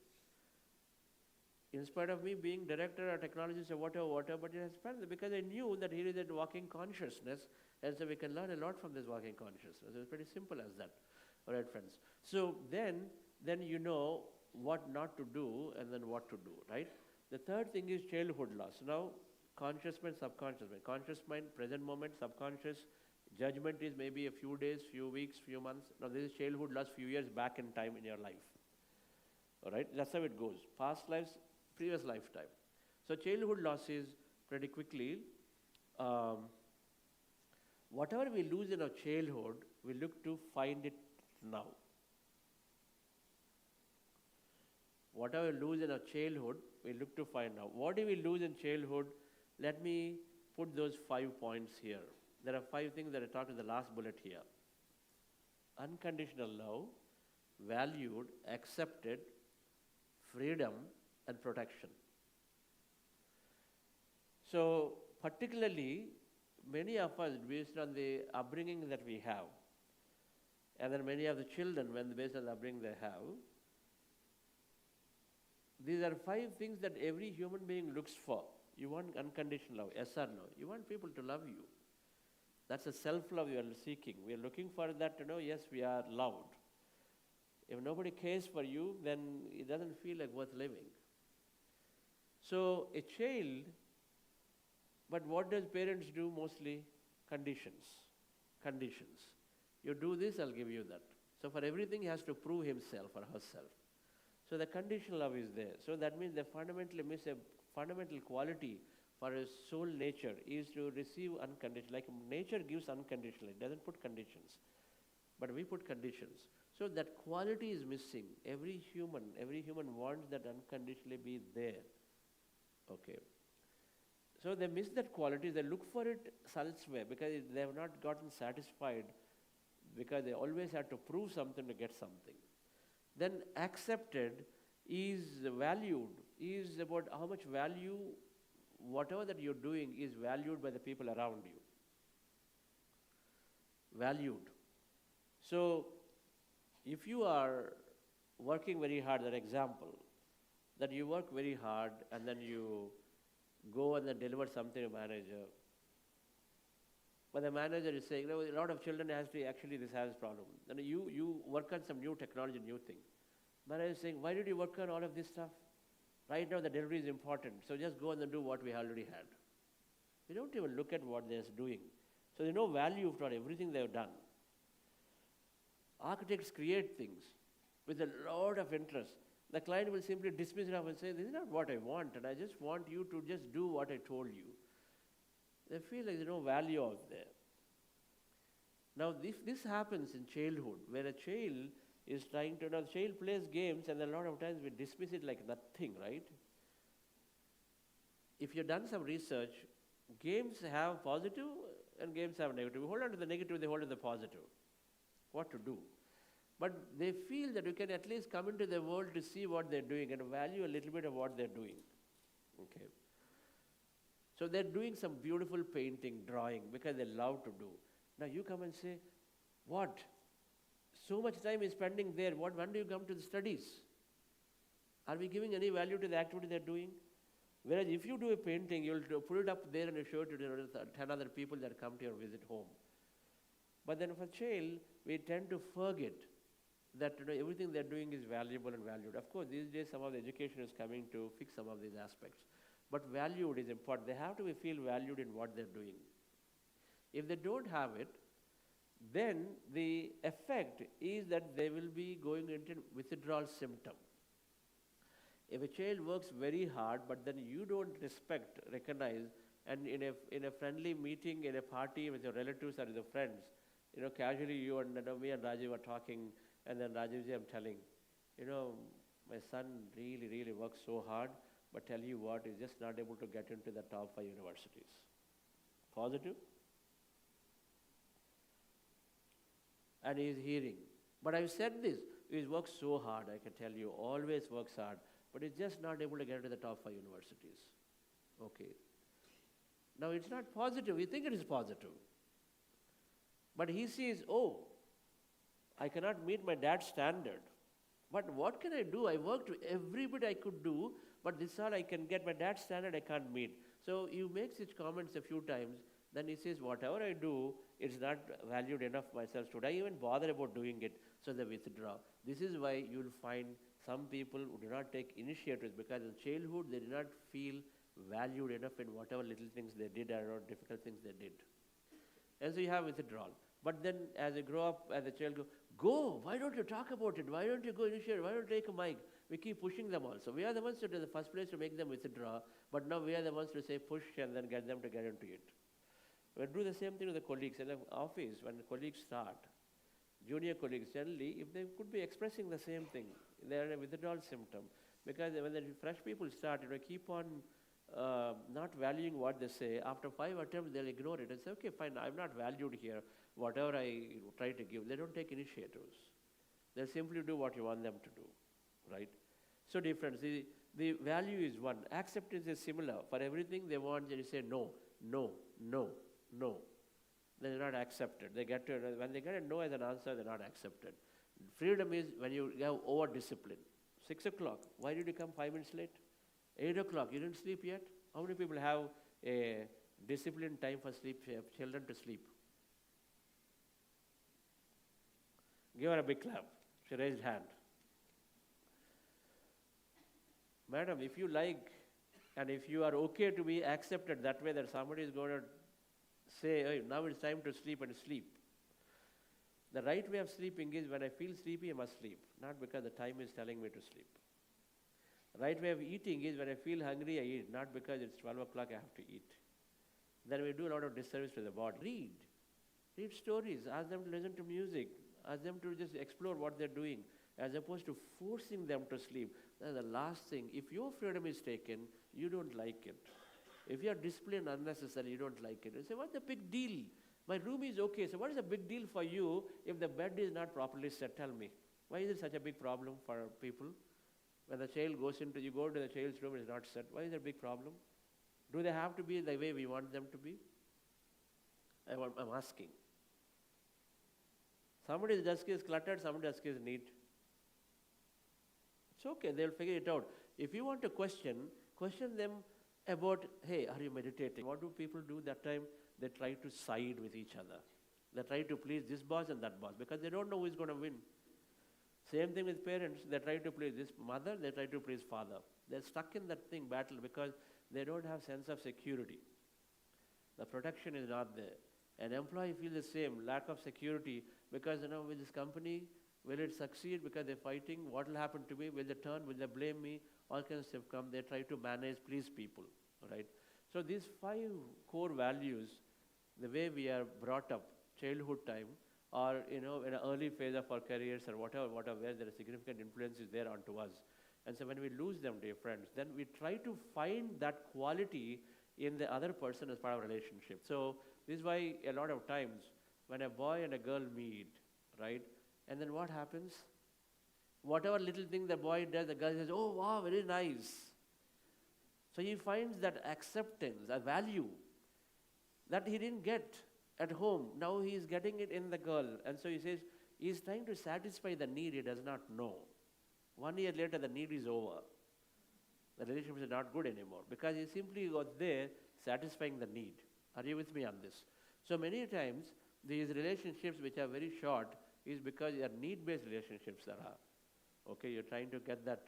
In spite of me being director or technologist or whatever, but I spent it because I knew that here is a walking consciousness, and so we can learn a lot from this walking consciousness. It's pretty simple as that. All right, friends. So then you know what not to do and then what to do, right? The third thing is childhood loss. Now, conscious mind, subconscious mind. Conscious mind, present moment, subconscious. Judgment is maybe a few days, few weeks, few months. Now, this is childhood loss few years back in time in your life. All right? That's how it goes. Past lives, previous lifetime. So childhood loss is pretty quickly, whatever we lose in our childhood, we look to find it now. Whatever we lose in our childhood, we look to find now. What do we lose in childhood? Let me put those 5 points here. There are 5 things that I talked in the last bullet here. Unconditional love, valued, accepted, freedom, and protection. So particularly, many of us, based on the upbringing that we have, and then many of the children, based on the upbringing they have, these are 5 things that every human being looks for. You want unconditional love, yes or no? You want people to love you. That's a self-love you are seeking. We are looking for that to know, yes, we are loved. If nobody cares for you, then it doesn't feel like worth living. So a child, but what does parents do mostly? Conditions. You do this, I'll give you that. So for everything, he has to prove himself or herself. So the conditional love is there. So that means they fundamentally miss a fundamental quality for a soul nature is to receive unconditional. Like nature gives unconditionally, it doesn't put conditions. But we put conditions. So that quality is missing. Every human wants that unconditionally be there. Okay. So they miss that quality. They look for it elsewhere because they have not gotten satisfied because they always have to prove something to get something. Then accepted is valued, is about how much value, whatever that you're doing is valued by the people around you. Valued. So if you are working very hard, that example, that you work very hard and then you go and then deliver something to a manager, But the manager is saying, a lot of children actually this has problem. And you work on some new technology, new thing. Manager is saying, why did you work on all of this stuff? Right now the delivery is important, so just go and do what we already had. We don't even look at what they're doing. So there's no value for everything they've done. Architects create things with a lot of interest. The client will simply dismiss it off and say, this is not what I want, and I just want you to just do what I told you. They feel like there's no value out there. Now, if this happens in childhood, where a child is trying to, now the child plays games, and a lot of times we dismiss it like nothing, right? If you've done some research, games have positive and games have negative. We hold on to the negative, they hold on to the positive. What to do? But they feel that you can at least come into the world to see what they're doing and value a little bit of what they're doing. Okay. So they're doing some beautiful painting, drawing, because they love to do. Now you come and say, what? So much time is spending there. When do you come to the studies? Are we giving any value to the activity they're doing? Whereas if you do a painting, you'll put it up there and you show it to 10 other people that come to your visit home. But then for child, we tend to forget that everything they're doing is valuable and valued. Of course, these days some of the education is coming to fix some of these aspects. But valued is important. They have to feel valued in what they're doing. If they don't have it, then the effect is that they will be going into withdrawal symptom. If a child works very hard, but then you don't respect, recognize, and in a friendly meeting, in a party with your relatives or your friends, casually you and me and Rajiv are talking, and then Rajivji, I'm telling, my son really, really works so hard, but tell you what, he's just not able to get into the top 5 universities. Positive? And he's hearing. But I've said this, he's worked so hard, I can tell you, always works hard, but he's just not able to get into the top 5 universities. Okay. Now it's not positive, we think it is positive. But he sees, oh, I cannot meet my dad's standard. But what can I do? I worked every bit I could do, but this is all I can get. My dad's standard I can't meet. So you make such comments a few times, then he says, whatever I do, it's not valued enough myself. Should I even bother about doing it? So they withdraw. This is why you'll find some people who do not take initiatives because in childhood they did not feel valued enough in whatever little things they did or difficult things they did. And so you have withdrawal. But then as you grow up, as a child go, why don't you talk about it? Why don't you go initiate? Why don't you take a mic? We keep pushing them also. We are the ones who are the first place to make them withdraw, but now we are the ones to say push and then get them to get into it. We do the same thing with the colleagues. In the office, when the colleagues start, junior colleagues, generally, if they could be expressing the same thing, they are a withdrawal symptom. Because when the fresh people start, keep on not valuing what they say. After 5 attempts, they'll ignore it and say, okay, fine, I'm not valued here. Whatever I try to give, they don't take initiatives. They'll simply do what you want them to do, right? So difference. The value is one. Acceptance is similar. For everything they want, they say no, no, no, no. They're not accepted. When they get a no as an answer, they're not accepted. Freedom is when you have over-discipline. 6 o'clock, why did you come 5 minutes late? 8 o'clock, you didn't sleep yet? How many people have a disciplined time for sleep, children to sleep? Give her a big clap. She raised hand. Madam, if you like, and if you are okay to be accepted that way, that somebody is going to say, hey, now it's time to sleep and sleep. The right way of sleeping is when I feel sleepy, I must sleep, not because the time is telling me to sleep. The right way of eating is when I feel hungry, I eat, not because it's 12 o'clock, I have to eat. Then we do a lot of disservice to the body. Read stories, ask them to listen to music, ask them to just explore what they're doing, as opposed to forcing them to sleep. That's the last thing. If your freedom is taken, you don't like it. If you are disciplined unnecessarily, you don't like it. You say, what's the big deal? My room is okay. So what is the big deal for you if the bed is not properly set? Tell me. Why is it such a big problem for people? When the child goes into, you go to the child's room, it's not set. Why is it a big problem? Do they have to be the way we want them to be? I'm asking. Somebody's desk is cluttered, somebody's desk is neat. It's okay, they'll figure it out. If you want to question them about, hey, are you meditating? What do people do that time? They try to side with each other. They try to please this boss and that boss because they don't know who is going to win. Same thing with parents. They try to please this mother, they try to please father. They're stuck in that thing battle because they don't have sense of security. The protection is not there. An employee feels the same, lack of security, because with this company, will it succeed because they're fighting? What will happen to me? Will they turn? Will they blame me? All kinds of stuff come. They try to manage, please people, right? So these 5 core values, the way we are brought up, childhood time, or in an early phase of our careers or whatever, where there are significant influences there onto us. And so when we lose them, dear friends, then we try to find that quality in the other person as part of a relationship. So this is why a lot of times when a boy and a girl meet, right, and then what happens? Whatever little thing the boy does, the girl says, oh, wow, very nice. So he finds that acceptance, a value that he didn't get at home. Now he is getting it in the girl. And so he says, he is trying to satisfy the need he does not know. 1 year later, the need is over. The relationship is not good anymore because he simply was there satisfying the need. Are you with me on this? So many times, these relationships which are very short is because they are need-based relationships that are. Okay, you're trying to get that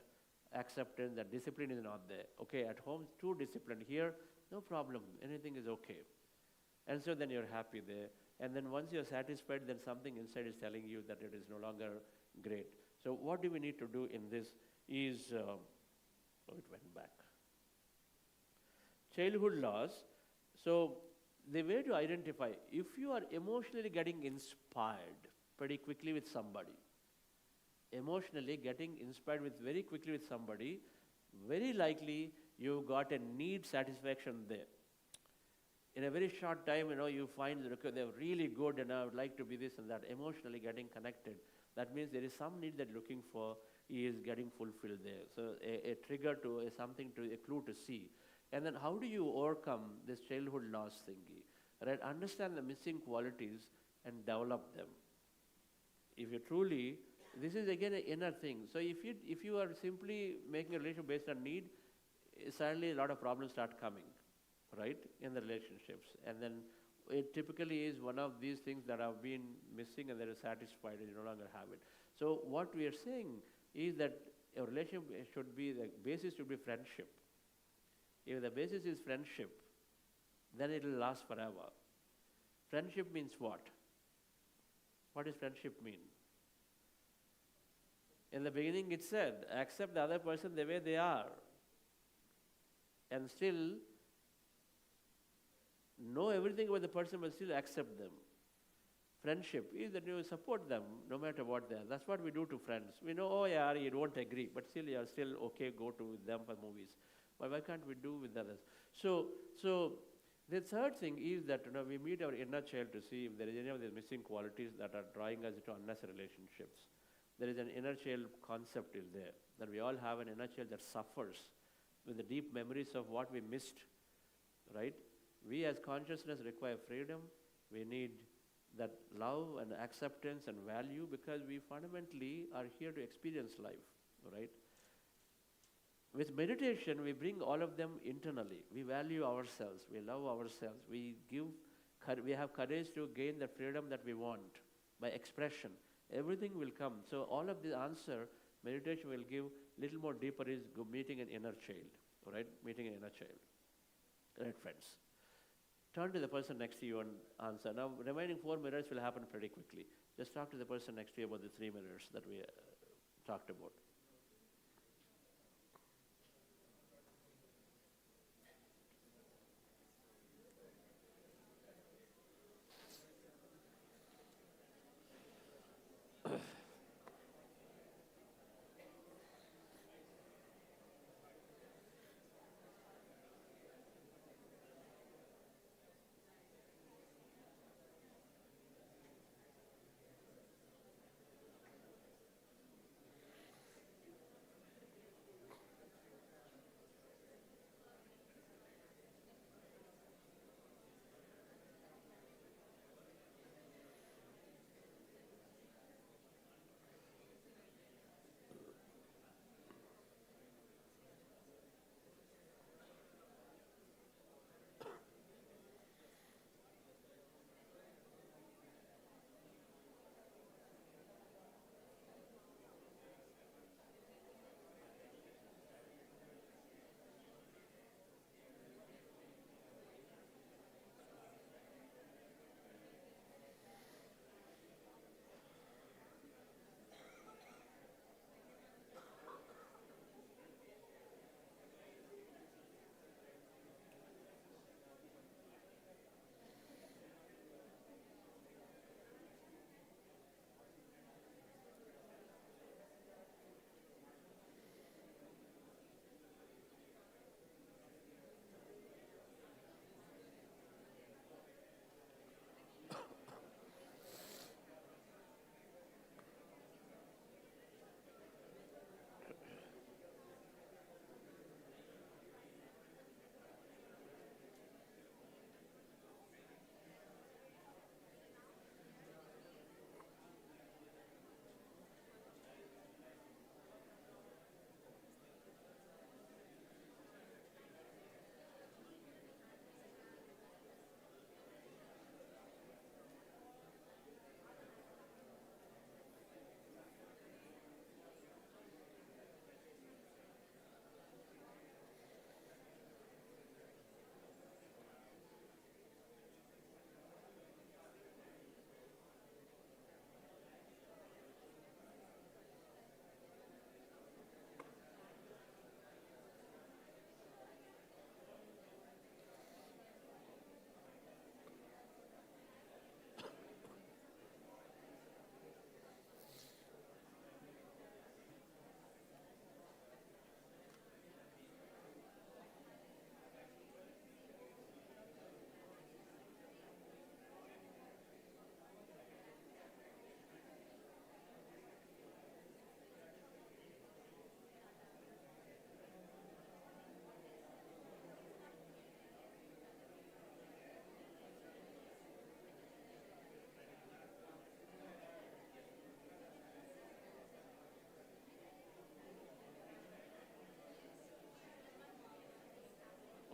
acceptance, that discipline is not there. Okay, at home, too disciplined. Here, no problem. Anything is okay. And so then you're happy there. And then once you're satisfied, then something inside is telling you that it is no longer great. So what do we need to do in this is, it went back. Childhood loss. So the way to identify, if you are emotionally getting inspired pretty quickly with somebody, emotionally getting inspired with very quickly with somebody, very likely you got a need satisfaction there. In a very short time, you find that they're really good and I would like to be this and that, emotionally getting connected. That means there is some need that looking for is getting fulfilled there. So a trigger to a clue to see. And then how do you overcome this childhood loss thingy? Right? Understand the missing qualities and develop them. If you truly, this is again an inner thing. So if you are simply making a relationship based on need, suddenly a lot of problems start coming, right, in the relationships. And then it typically is one of these things that have been missing and that is satisfied and you no longer have it. So what we are saying is that a relationship should be, the basis should be friendship. If the basis is friendship, then it will last forever. Friendship means what? What does friendship mean? In the beginning it said, accept the other person the way they are. And still know everything about the person but still accept them. Friendship is that you support them no matter what they are. That's what we do to friends. We know, oh yeah, you don't agree, but still you are still okay, go to them for movies. But why can't we do with others? So the third thing is that we meet our inner child to see if there is any of these missing qualities that are drawing us into unnecessary relationships. There is an inner child concept is there, that we all have an inner child that suffers with the deep memories of what we missed, right? We as consciousness require freedom. We need that love and acceptance and value because we fundamentally are here to experience life, right? With meditation, we bring all of them internally. We value ourselves. We love ourselves. We have courage to gain the freedom that we want by expression. Everything will come. So all of the answer, meditation will give little more deeper is meeting an inner child, right? Meeting an inner child. Right, friends? Turn to the person next to you and answer. Now, remaining 4 mirrors will happen pretty quickly. Just talk to the person next to you about the 3 mirrors that we talked about.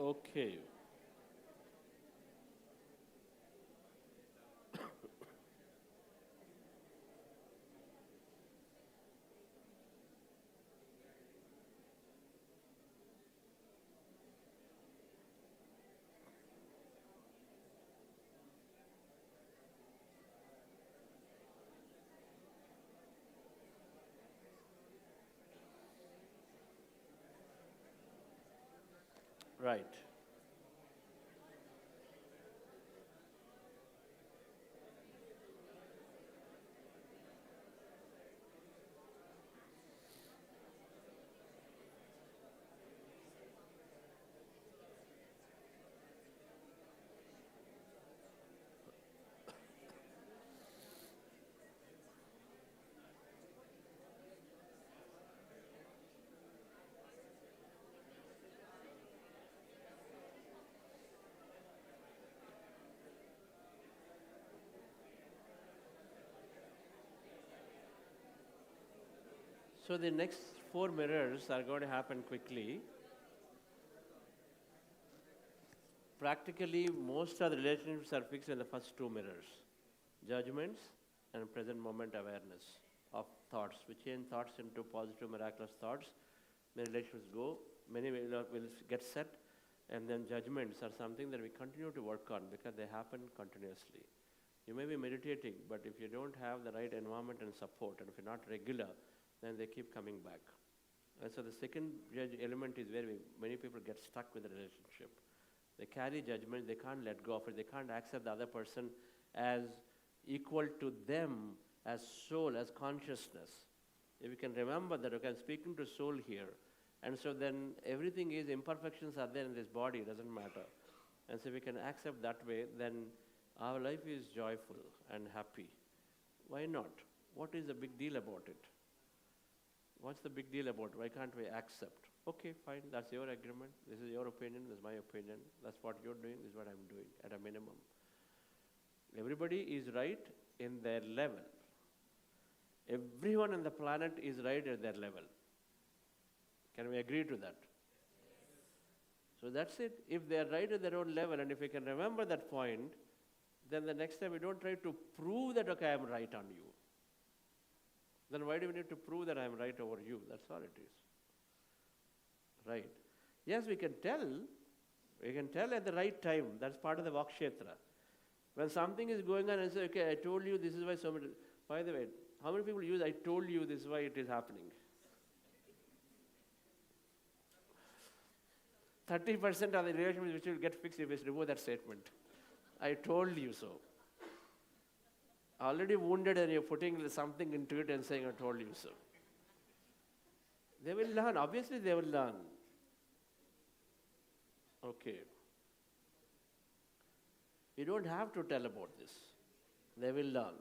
Okay. Right. So the next four mirrors are going to happen quickly. Practically, most of the relationships are fixed in the first two mirrors: judgments and present moment awareness of thoughts. We change thoughts into positive, miraculous thoughts. Many relationships go, many will get set, and then judgments are something that we continue to work on because they happen continuously. You may be meditating, but if you don't have the right environment and support, and if you're not regular, then they keep coming back. And so the second element is where many people get stuck with the relationship. They carry judgment, they can't let go of it, they can't accept the other person as equal to them, as soul, as consciousness. If you can remember that, okay, I'm speaking to soul here, and so then everything is, imperfections are there in this body, it doesn't matter. And so we can accept that way, then our life is joyful and happy. Why not? What is the big deal about it? What's the big deal about it? Why can't we accept? Okay, fine, that's your agreement, this is your opinion, this is my opinion, that's what you're doing, this is what I'm doing, at a minimum. Everybody is right in their level. Everyone on the planet is right at their level. Can we agree to that? So that's it. If they are right at their own level, and if we can remember that point, then the next time we don't try to prove that, okay, I'm right on you. Then why do we need to prove that I'm right over you? That's all it is. Right. Yes, we can tell. We can tell at the right time. That's part of the Vakshetra. When something is going on and say, okay, I told you this is why so many... By the way, how many people use I told you this is why it is happening? 30% of the relationships which will get fixed if we remove that statement. I told you so. Already wounded and you're putting something into it and saying, I told you so. They will learn. Obviously, they will learn. Okay. You don't have to tell about this. They will learn.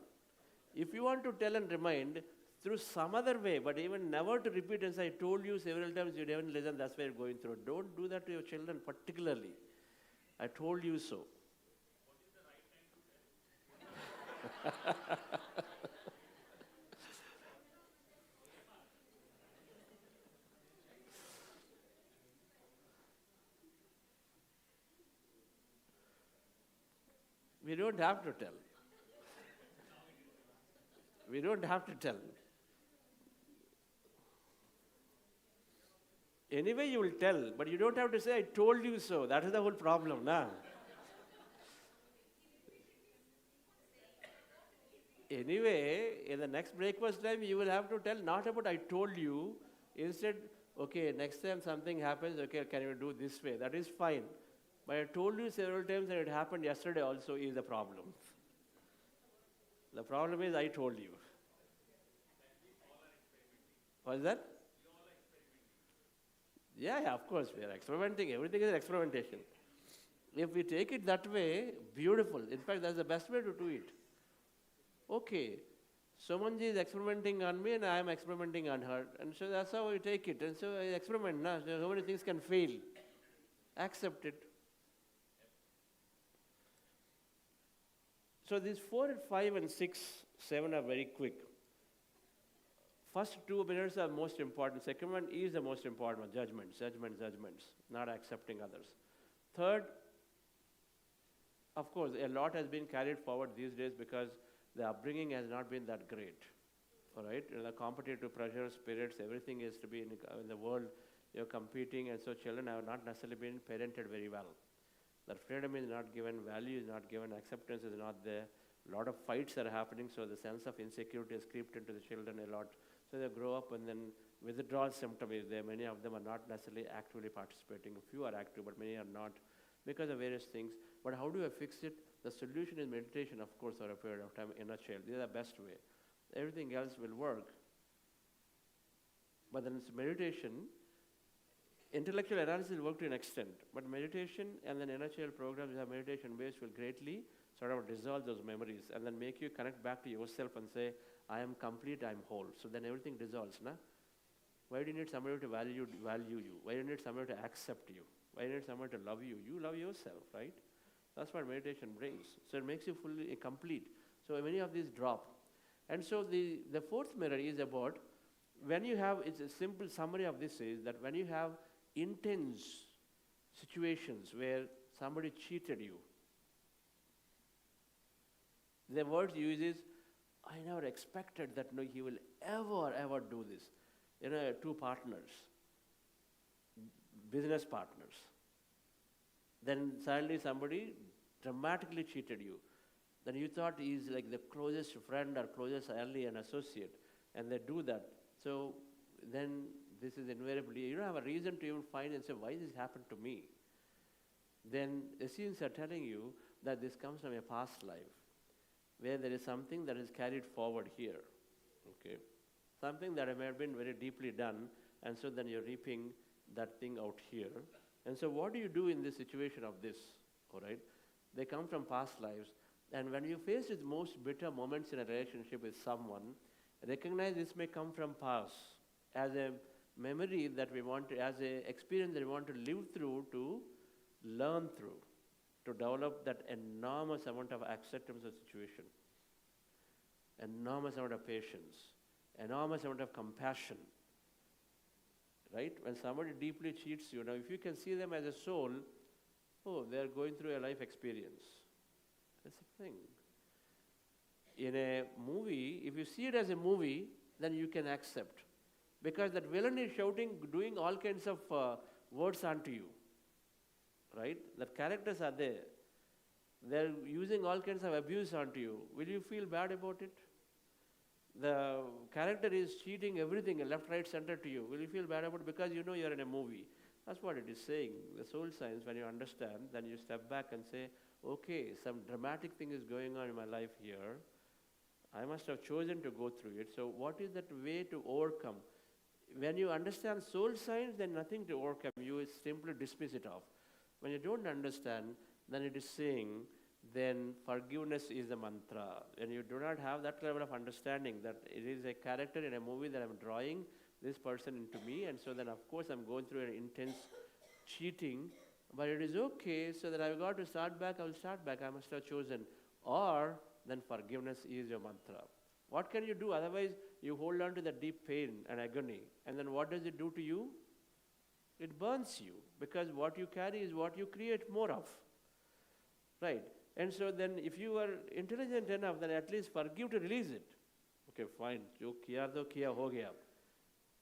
If you want to tell and remind through some other way, but even never to repeat and say, I told you several times, you didn't listen, that's why you're going through. Don't do that to your children particularly. I told you so. We don't have to tell. We don't have to tell. Anyway, you will tell, but you don't have to say, I told you so. That is the whole problem, nah? Anyway, in the next breakfast time, you will have to tell not about I told you. Instead, okay, next time something happens, okay, can you do this way? That is fine. But I told you several times and it happened yesterday also is the problem. The problem is I told you. What is that? Yeah, of course, we are experimenting. Everything is experimentation. If we take it that way, beautiful. In fact, that's the best way to do it. Okay, Somanji is experimenting on me and I am experimenting on her. And so that's how we take it. And so I experiment. Now, so many things can fail. Accept it. So these 4, 5, and 6, 7 are very quick. First 2 minutes are most important. Second one is the most important one, judgments, not accepting others. Third, of course, a lot has been carried forward these days because the upbringing has not been that great. All right, the competitive pressure, spirits, everything is to be in the world. You're competing, and so children have not necessarily been parented very well. That freedom is not given, value is not given, acceptance is not there. A lot of fights are happening, so the sense of insecurity has creeped into the children a lot. So they grow up, and then withdrawal symptom is there. Many of them are not necessarily actively participating. A few are active, but many are not because of various things. But how do I fix it? The solution is meditation, of course, for a period of time, inner child. This is the best way. Everything else will work. But then it's meditation. Intellectual analysis will work to an extent, but meditation and then inner child programs have meditation based will greatly sort of dissolve those memories and then make you connect back to yourself and say, I am complete, I am whole. So then everything dissolves, na? Why do you need somebody to value you? Why do you need somebody to accept you? Why do you need somebody to love you? You love yourself, right? That's what meditation brings. So it makes you fully complete. So many of these drop. And so the fourth mirror is about when you have, it's a simple summary of this is that when you have intense situations where somebody cheated you, the word used is, I never expected that no, he will ever do this. You know, two partners, business partners. Then suddenly somebody dramatically cheated you. Then you thought he's like the closest friend or closest ally and associate, and they do that. So then this is invariably, you don't have a reason to even find and say, why this happened to me? Then the scenes are telling you that this comes from a past life, where there is something that is carried forward here, okay? Something that may have been very deeply done, and so then you're reaping that thing out here. And so what do you do in this situation of this, all right? They come from past lives, and when you face with most bitter moments in a relationship with someone, recognize this may come from past as a memory that we want to, as an experience that we want to live through, to learn through, to develop that enormous amount of acceptance of situation, enormous amount of patience, enormous amount of compassion, right? When somebody deeply cheats you, now if you can see them as a soul, oh, they're going through a life experience. That's the thing. In a movie, if you see it as a movie, then you can accept. Because that villain is shouting, doing all kinds of words onto you, right? That characters are there. They're using all kinds of abuse onto you. Will you feel bad about it? The character is cheating everything, left, right, center to you. Will you feel bad about it? Because you know you're in a movie. That's what it is saying. The soul science, when you understand, then you step back and say, okay, some dramatic thing is going on in my life here. I must have chosen to go through it. So what is that way to overcome? When you understand soul science, then nothing to overcome. You simply dismiss it off. When you don't understand, then it is saying, then forgiveness is the mantra. When you do not have that level of understanding that it is a character in a movie that I'm drawing this person into me, and so then of course I'm going through an intense cheating, but it is okay, so that I've got to start back, I will start back, I must have chosen. Or then forgiveness is your mantra. What can you do? Otherwise, you hold on to the deep pain and agony, and then what does it do to you? It burns you, because what you carry is what you create more of, right? And so then if you are intelligent enough, then at least forgive to release it. Okay, fine, jo kiya to kiya ho gaya.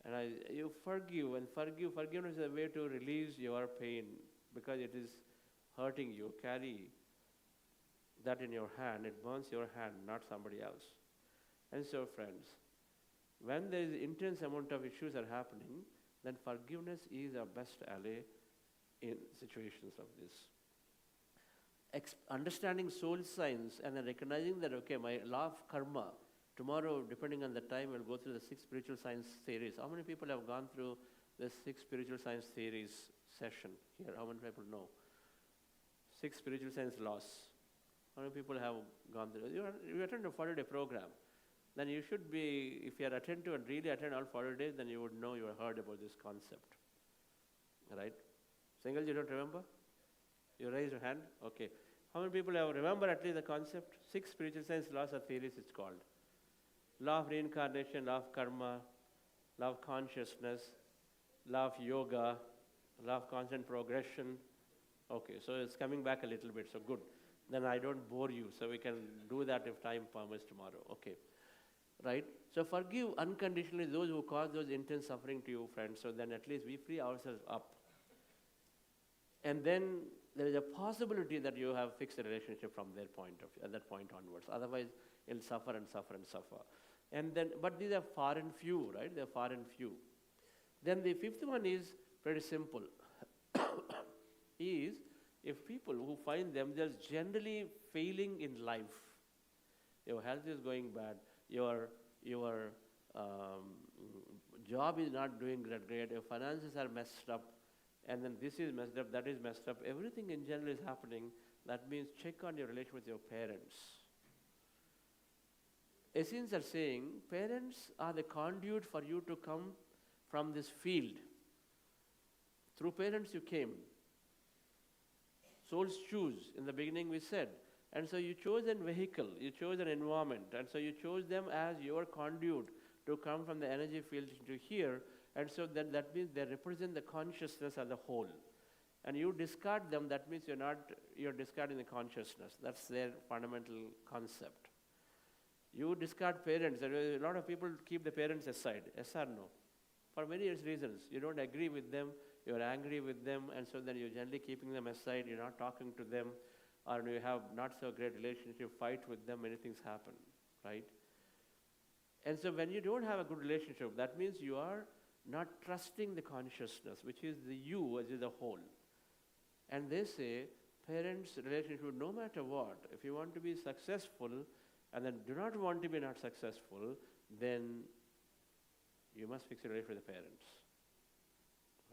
And you forgive, and forgiveness is a way to release your pain, because it is hurting you. Carry that in your hand, it burns your hand, not somebody else. And so friends, when there is intense amount of issues are happening, then forgiveness is our best ally in situations of this. Understanding soul science and then recognizing that, okay, my law of karma, tomorrow, depending on the time, we'll go through the 6 spiritual science theories. How many people have gone through the 6 spiritual science theories session here? How many people know? 6 spiritual science laws. How many people have gone through? You attend a 40-day program. Then you should be, if you are attentive and really attend all 40 days, then you would know, you have heard about this concept. Right? Single, you don't remember? You raise your hand? Okay. How many people have remember at least the concept? 6 spiritual science laws or theories it's called. Law of reincarnation, law of karma, law of consciousness, law of yoga, law of constant progression, Okay, so it's coming back a little bit, so good. Then I don't bore you, so we can do that if time permits tomorrow. Okay, right? So forgive unconditionally those who cause those intense suffering to you, friends, so then at least we free ourselves up. And then there is a possibility that you have fixed the relationship from their point of view, at that point onwards. Otherwise, it'll suffer and suffer and suffer. And then, but these are far and few, right? They're far and few. Then the fifth one is pretty simple. Is if people who find themselves generally failing in life, your health is going bad, your job is not doing great, your finances are messed up, and then this is messed up, that is messed up, everything in general is happening, that means check on your relation with your parents. Essenes are saying parents are the conduit for you to come from this field. Through parents you came. Souls choose, in the beginning we said. And so you chose a vehicle, you chose an environment, and so you chose them as your conduit to come from the energy field into here, and so then that means they represent the consciousness as a whole. And you discard them, that means you're discarding the consciousness. That's their fundamental concept. You discard parents. A lot of people keep the parents aside. Yes or no? For various reasons. You don't agree with them, you're angry with them, and so then you're generally keeping them aside, you're not talking to them, or you have not so great relationship, fight with them, many things happen, right? And so when you don't have a good relationship, that means you are not trusting the consciousness, which is the you as a whole. And they say, parents' relationship, no matter what, if you want to be successful, and then do not want to be not successful, then you must fix your relationship with the parents,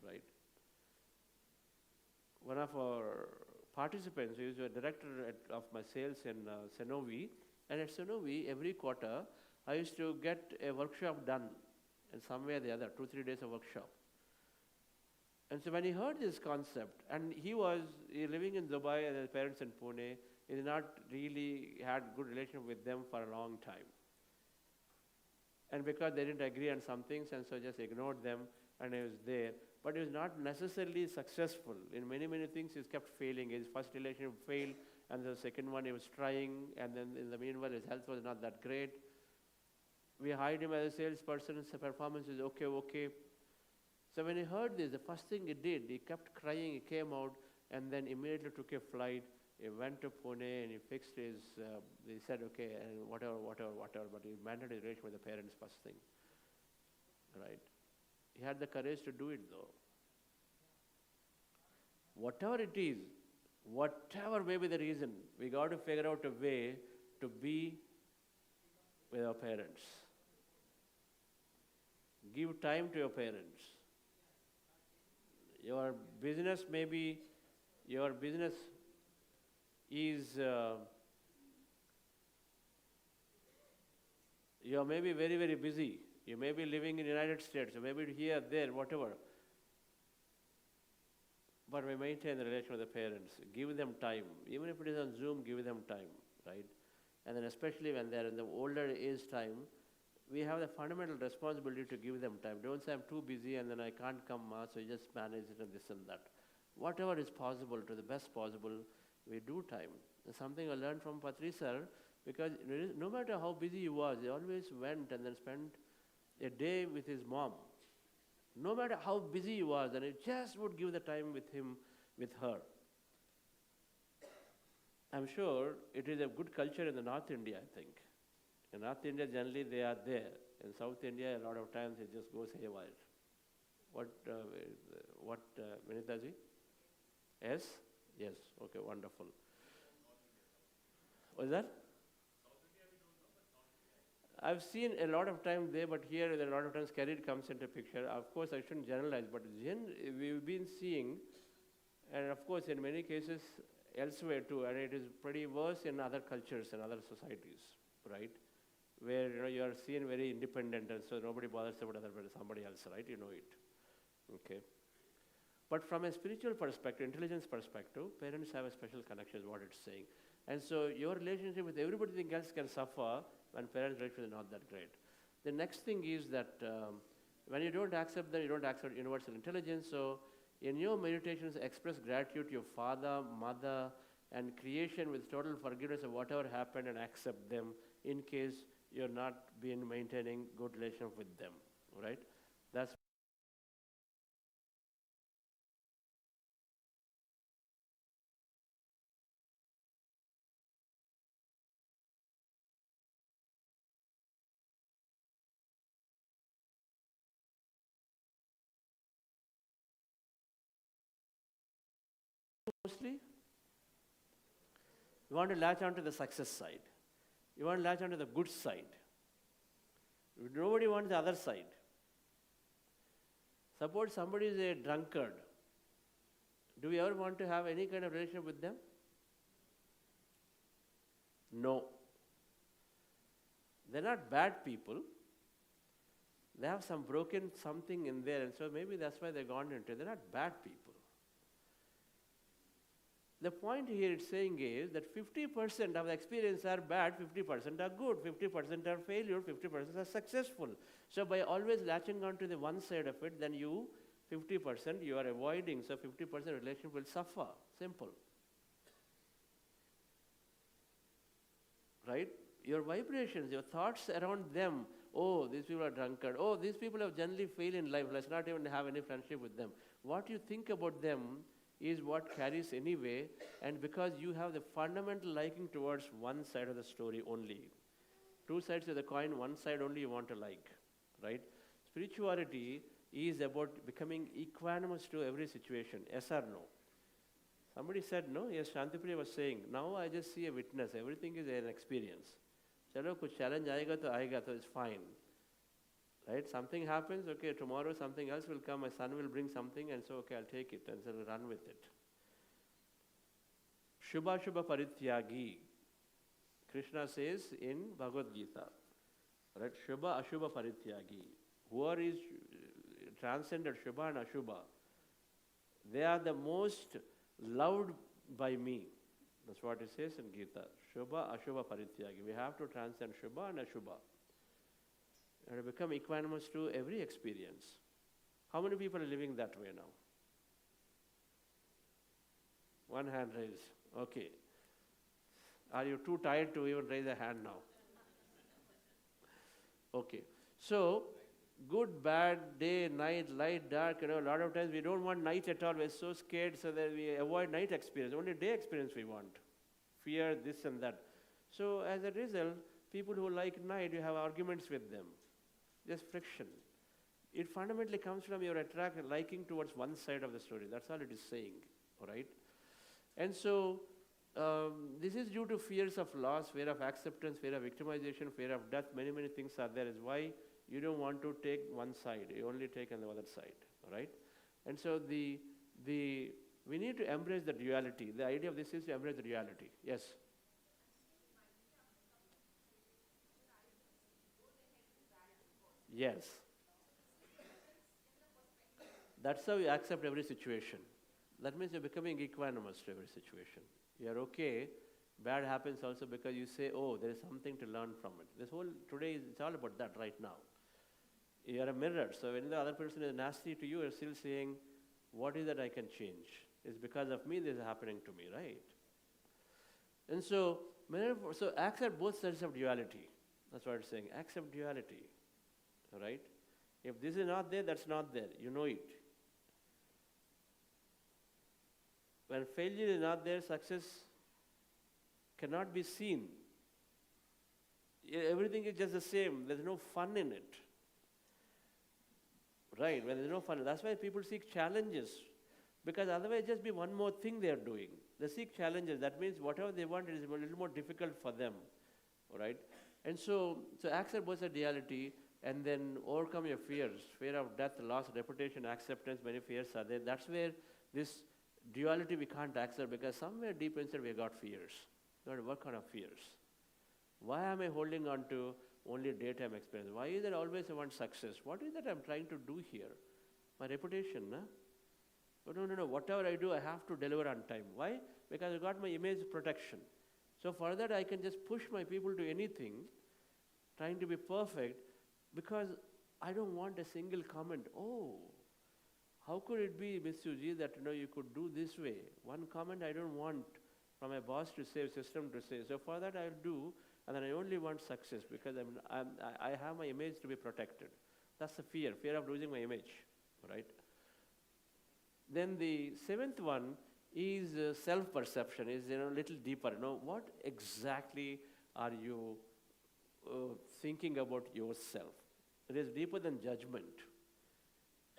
right? One of our participants, he was a director of my sales in Sanovi, and at Sanovi, every quarter, I used to get a workshop done in some way or the other, 2-3 days of workshop. And so when he heard this concept, and he living in Dubai and his parents in Pune, he did not really had good relationship with them for a long time. And because they didn't agree on some things, and so just ignored them, and he was there. But he was not necessarily successful. In many, many things, he kept failing. His first relationship failed, and the second one he was trying, and then in the meanwhile, his health was not that great. We hired him as a salesperson, his performance is okay. So when he heard this, the first thing he did, he kept crying, he came out, and then immediately took a flight. He went to Pune and he fixed his, he said, okay, and whatever, but he mended his relationship with the parents first thing, right? He had the courage to do it though. Whatever it is, whatever may be the reason, we got to figure out a way to be with our parents. Give time to your parents. Your business is, you may be very, very busy. You may be living in the United States, you may be here, there, whatever. But we maintain the relation with the parents. Give them time. Even if it is on Zoom, give them time, right? And then especially when they're in the older age time, we have the fundamental responsibility to give them time. Don't say I'm too busy and then I can't come, so you just manage it and this and that. Whatever is possible, to the best possible, we do time. It's something I learned from Patri sir, because no matter how busy he was, he always went and then spent a day with his mom. No matter how busy he was, and he just would give the time with him, with her. I'm sure it is a good culture in the North India, I think. In North India, generally they are there. In South India, a lot of times it just goes haywire. What, Vinitaji? Yes? Yes, okay, wonderful. What is that? I've seen a lot of time there, but here a lot of times career comes into picture. Of course, I shouldn't generalize, but we've been seeing, and of course in many cases elsewhere too, and it is pretty worse in other cultures and other societies, right? Where you are seen very independent, and so nobody bothers about somebody else, right? You know it, okay? But from a spiritual perspective, intelligence perspective, parents have a special connection, is what it's saying. And so your relationship with everybody else can suffer when parents' relationship is not that great. The next thing is that when you don't accept them, you don't accept universal intelligence, so In your meditations, express gratitude to your father, mother, and creation with total forgiveness of whatever happened and accept them in case you're not been maintaining good relationship with them, right? That's mostly you want to latch onto the success side. You want to latch onto the good side. Nobody wants the other side. Suppose somebody is a drunkard. Do we ever want to have any kind of relationship with them? No. They're not bad people. They have some broken something in there, and so maybe that's why they've gone into it. They're not bad people. The point here it's saying is that 50% of the experience are bad, 50% are good, 50% are failure, 50% are successful. So by always latching on to the one side of it, then 50% you are avoiding, so 50% relationship will suffer. Simple. Right? Your vibrations, your thoughts around them, oh, these people are drunkard, oh, these people have generally failed in life, let's not even have any friendship with them. What you think about them is what carries anyway, and because you have the fundamental liking towards one side of the story only. Two sides of the coin, one side only you want to like, right? Spirituality is about becoming equanimous to every situation, yes or no? Somebody said no, yes, Shantipriya was saying, now I just see a witness, everything is an experience. Chalo, kuch challenge aayega to it's fine. Right? Something happens, okay, tomorrow something else will come, my son will bring something, and so, okay, I'll take it, and so I'll run with it. Shubha Shubha Parityagi. Krishna says in Bhagavad Gita, right? Shubha Ashubha Parityagi. Whoever is transcended Shubha and Ashubha, they are the most loved by me. That's what it says in Gita. Shubha Ashubha Parityagi. We have to transcend Shubha and Ashubha. And become equanimous to every experience. How many people are living that way now? One hand raised. Okay. Are you too tired to even raise a hand now? Okay. So, good, bad, day, night, light, dark, a lot of times we don't want night at all. We're so scared so that we avoid night experience. Only day experience we want. Fear, this and that. So, as a result, people who like night, you have arguments with them. Just friction. It fundamentally comes from your liking towards one side of the story. That's all it is saying, all right? And so, this is due to fears of loss, fear of acceptance, fear of victimization, fear of death. Many, many things are there. Is why you don't want to take one side. You only take on the other side, all right? And so, we need to embrace the duality. The idea of this is to embrace the duality. Yes? Yes. That's how you accept every situation. That means you're becoming equanimous to every situation. You're okay. Bad happens also because you say, oh, there is something to learn from it. This whole today, it's all about that right now. You're a mirror. So when the other person is nasty to you, you're still saying, what is that I can change? It's because of me this is happening to me, right? And so accept both sides of duality. That's what it's saying. Accept duality. All right? If this is not there, that's not there. You know it. When failure is not there, success cannot be seen. Everything is just the same. There's no fun in it. Right? When there's no fun. That's why people seek challenges. Because otherwise just be one more thing they are doing. They seek challenges. That means whatever they want is a little more difficult for them. All right? And so accept both the duality and then overcome your fears. Fear of death, loss, reputation, acceptance, many fears are there. That's where this duality we can't accept because somewhere deep inside we got fears. What kind of fears? Why am I holding on to only daytime experience? Why is it always I want success? What is that I'm trying to do here? My reputation, no? Oh, no. Whatever I do, I have to deliver on time. Why? Because I got my image protection. So for that, I can just push my people to anything, trying to be perfect, because I don't want a single comment. Oh, how could it be, Miss Suji, that you could do this way? One comment I don't want from my boss to say, system to say. So for that I'll do, and then I only want success because I have my image to be protected. That's the fear of losing my image, right? Then the seventh one is self-perception, is a little deeper. What exactly are you thinking about yourself? It is deeper than judgment.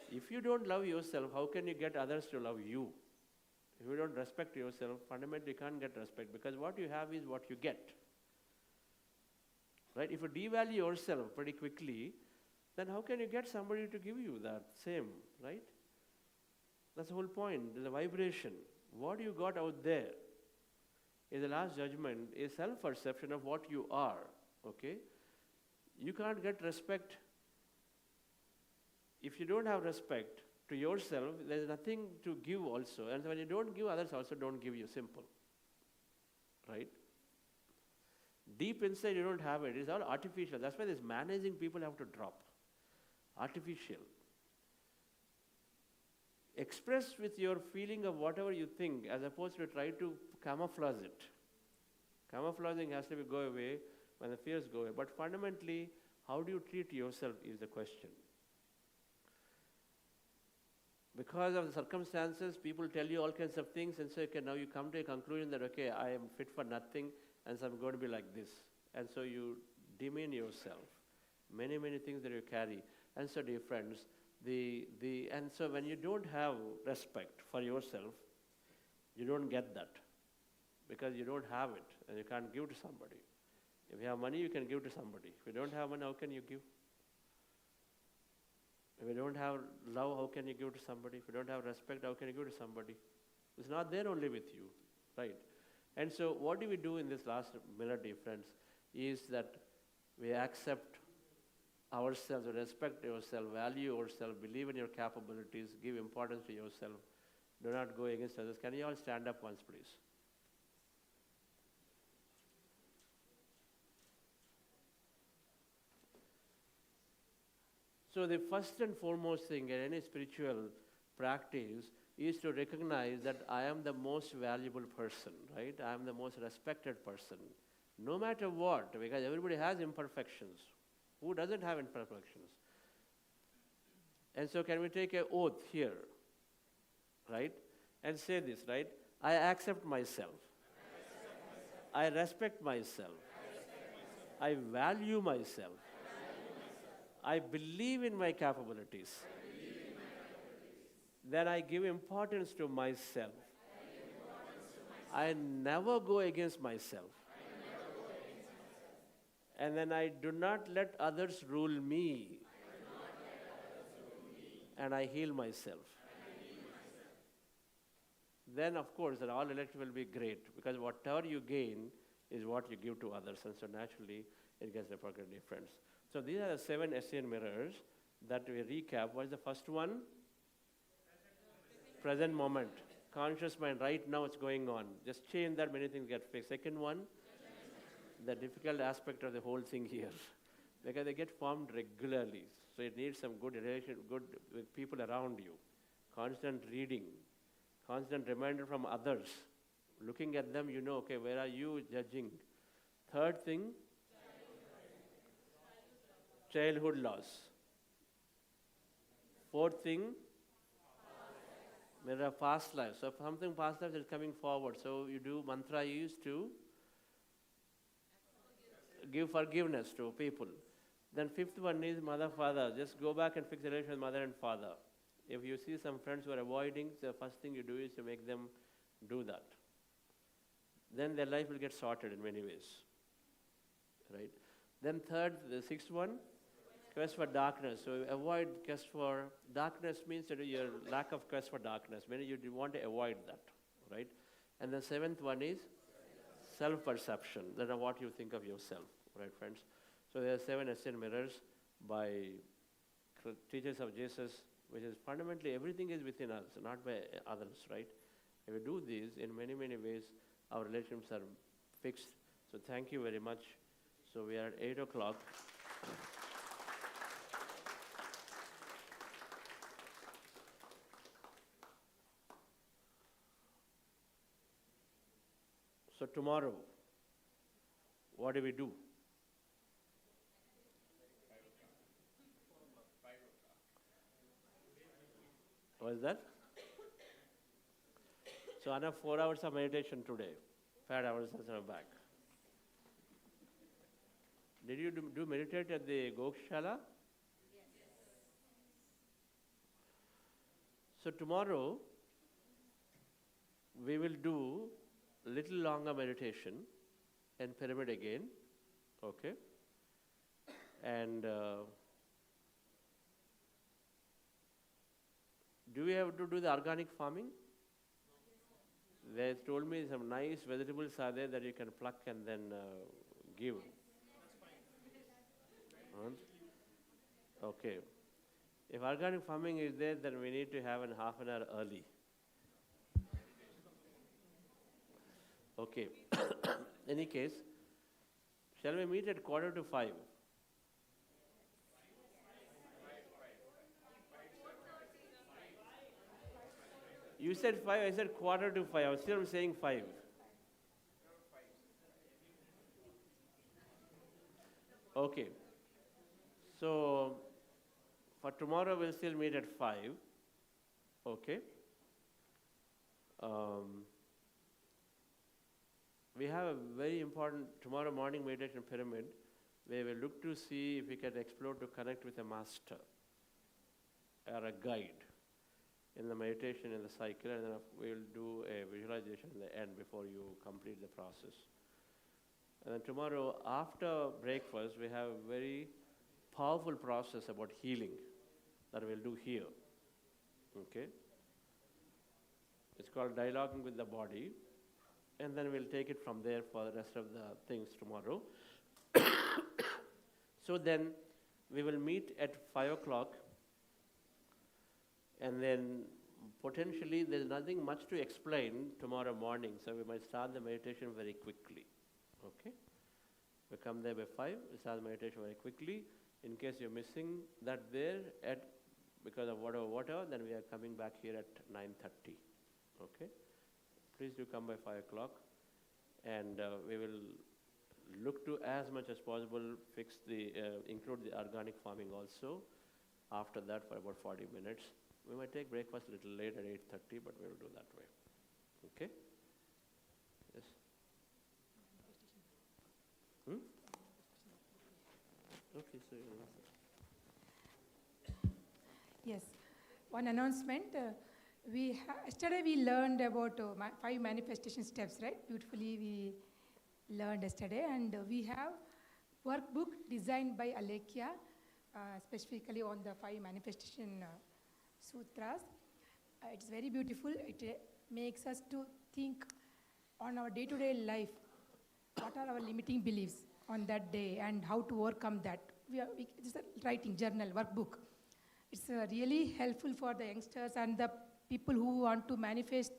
If you don't love yourself, how can you get others to love you? If you don't respect yourself, fundamentally you can't get respect, because what you have is what you get. Right? If you devalue yourself pretty quickly, then how can you get somebody to give you that same, right? That's the whole point. There's a vibration. What you got out there is the last judgment, is self-perception of what you are, okay? You can't get respect. If you don't have respect to yourself, there's nothing to give also. And when you don't give, others also don't give you, simple, right? Deep inside you don't have it. It's all artificial. That's why this managing people have to drop. Artificial. Express with your feeling of whatever you think, as opposed to try to camouflage it. Camouflaging has to go away when the fears go away. But fundamentally, how do you treat yourself is the question. Because of the circumstances, people tell you all kinds of things, and so okay, now you come to a conclusion that, okay, I am fit for nothing, and so I'm going to be like this. And so you demean yourself. Many, many things that you carry. And so, dear friends, and so when you don't have respect for yourself, you don't get that, because you don't have it, and you can't give to somebody. If you have money, you can give to somebody. If you don't have money, how can you give? If you don't have love, how can you give to somebody? If you don't have respect, how can you give to somebody? It's not there only with you, right? And so what do we do in this last melody, friends, is that we accept ourselves, respect yourself, value yourself, believe in your capabilities, give importance to yourself. Do not go against others. Can you all stand up once, please? So the first and foremost thing in any spiritual practice is to recognize that I am the most valuable person, right? I am the most respected person, no matter what, because everybody has imperfections. Who doesn't have imperfections? And so can we take an oath here, right? And say this, right? I accept myself. I respect myself. I value myself. I believe in my capabilities. Then I give importance to myself. I never go against myself. And then I do not let others rule me. And I heal myself. Then, of course, all relationships will be great, because whatever you gain is what you give to others. And so naturally, it gets a difference. So these are the 7 SCN mirrors that we recap. What is the first one? Present moment. Conscious mind, right now it's going on. Just change that, many things get fixed. Second one, the difficult aspect of the whole thing here, because they get formed regularly. So it needs some good relation, good with people around you. Constant reading, constant reminder from others. Looking at them, okay, where are you judging? Third thing, childhood loss. Fourth thing, mirror of past life. So if something past life is coming forward, so you do mantra is to give forgiveness to people. Then fifth one is mother, father. Just go back and fix the relation with mother and father. If you see some friends who are avoiding, the first thing you do is to make them do that. Then their life will get sorted in many ways, right? Then third, the sixth one, quest for darkness. So avoid quest for darkness means that your lack of quest for darkness. Many you want to avoid that, right? And the seventh one is self-perception. That is what you think of yourself, right, friends? So there are 7 SN mirrors by teachers of Jesus, which is fundamentally everything is within us, not by others, right? If we do these, in many, many ways, our relationships are fixed. So thank you very much. So we are at 8 o'clock. So tomorrow, what do we do? What is that? So another 4 hours of meditation today, 5 hours back. Did you do meditate at the Gokshala? So tomorrow, we will do little longer meditation and pyramid again, okay? And do we have to do the organic farming? They told me some nice vegetables are there that you can pluck and then give. Okay. If organic farming is there, then we need to have an half an hour early. Okay. Any case, shall we meet at 4:45? You said 5, I said 4:45. I was still saying 5. Okay. So, for tomorrow, we'll still meet at 5. Okay. We have a very important tomorrow morning meditation pyramid where we look to see if we can explore to connect with a master or a guide in the meditation in the cycle, and then we'll do a visualization in the end before you complete the process. And then tomorrow after breakfast, we have a very powerful process about healing that we'll do here. Okay? It's called dialoguing with the body. And then we'll take it from there for the rest of the things tomorrow. So then we will meet at 5 o'clock, and then potentially there's nothing much to explain tomorrow morning, so we might start the meditation very quickly. Okay? We come there by 5, we start the meditation very quickly. In case you're missing that there because of water, then we are coming back here at 9:30. Okay? Please do come by 5 o'clock, and we will look to as much as possible include the organic farming also. After that, for about 40 minutes. We might take breakfast a little late at 8:30, but we will do that way. Okay? Yes? Okay, so Yes. One announcement. Yesterday we learned about 5 manifestation steps, right? Beautifully we learned yesterday, and we have workbook designed by Alekia, specifically on the 5 manifestation sutras. It's very beautiful. It makes us to think on our day-to-day life, what are our limiting beliefs on that day and how to overcome that. It's a writing journal, workbook. It's really helpful for the youngsters and the people who want to manifest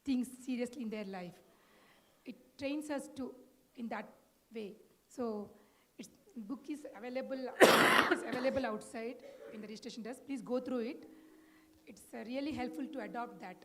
things seriously in their life. It trains us to in that way. So, book is available outside in the registration desk. Please go through it. It's really helpful to adopt that.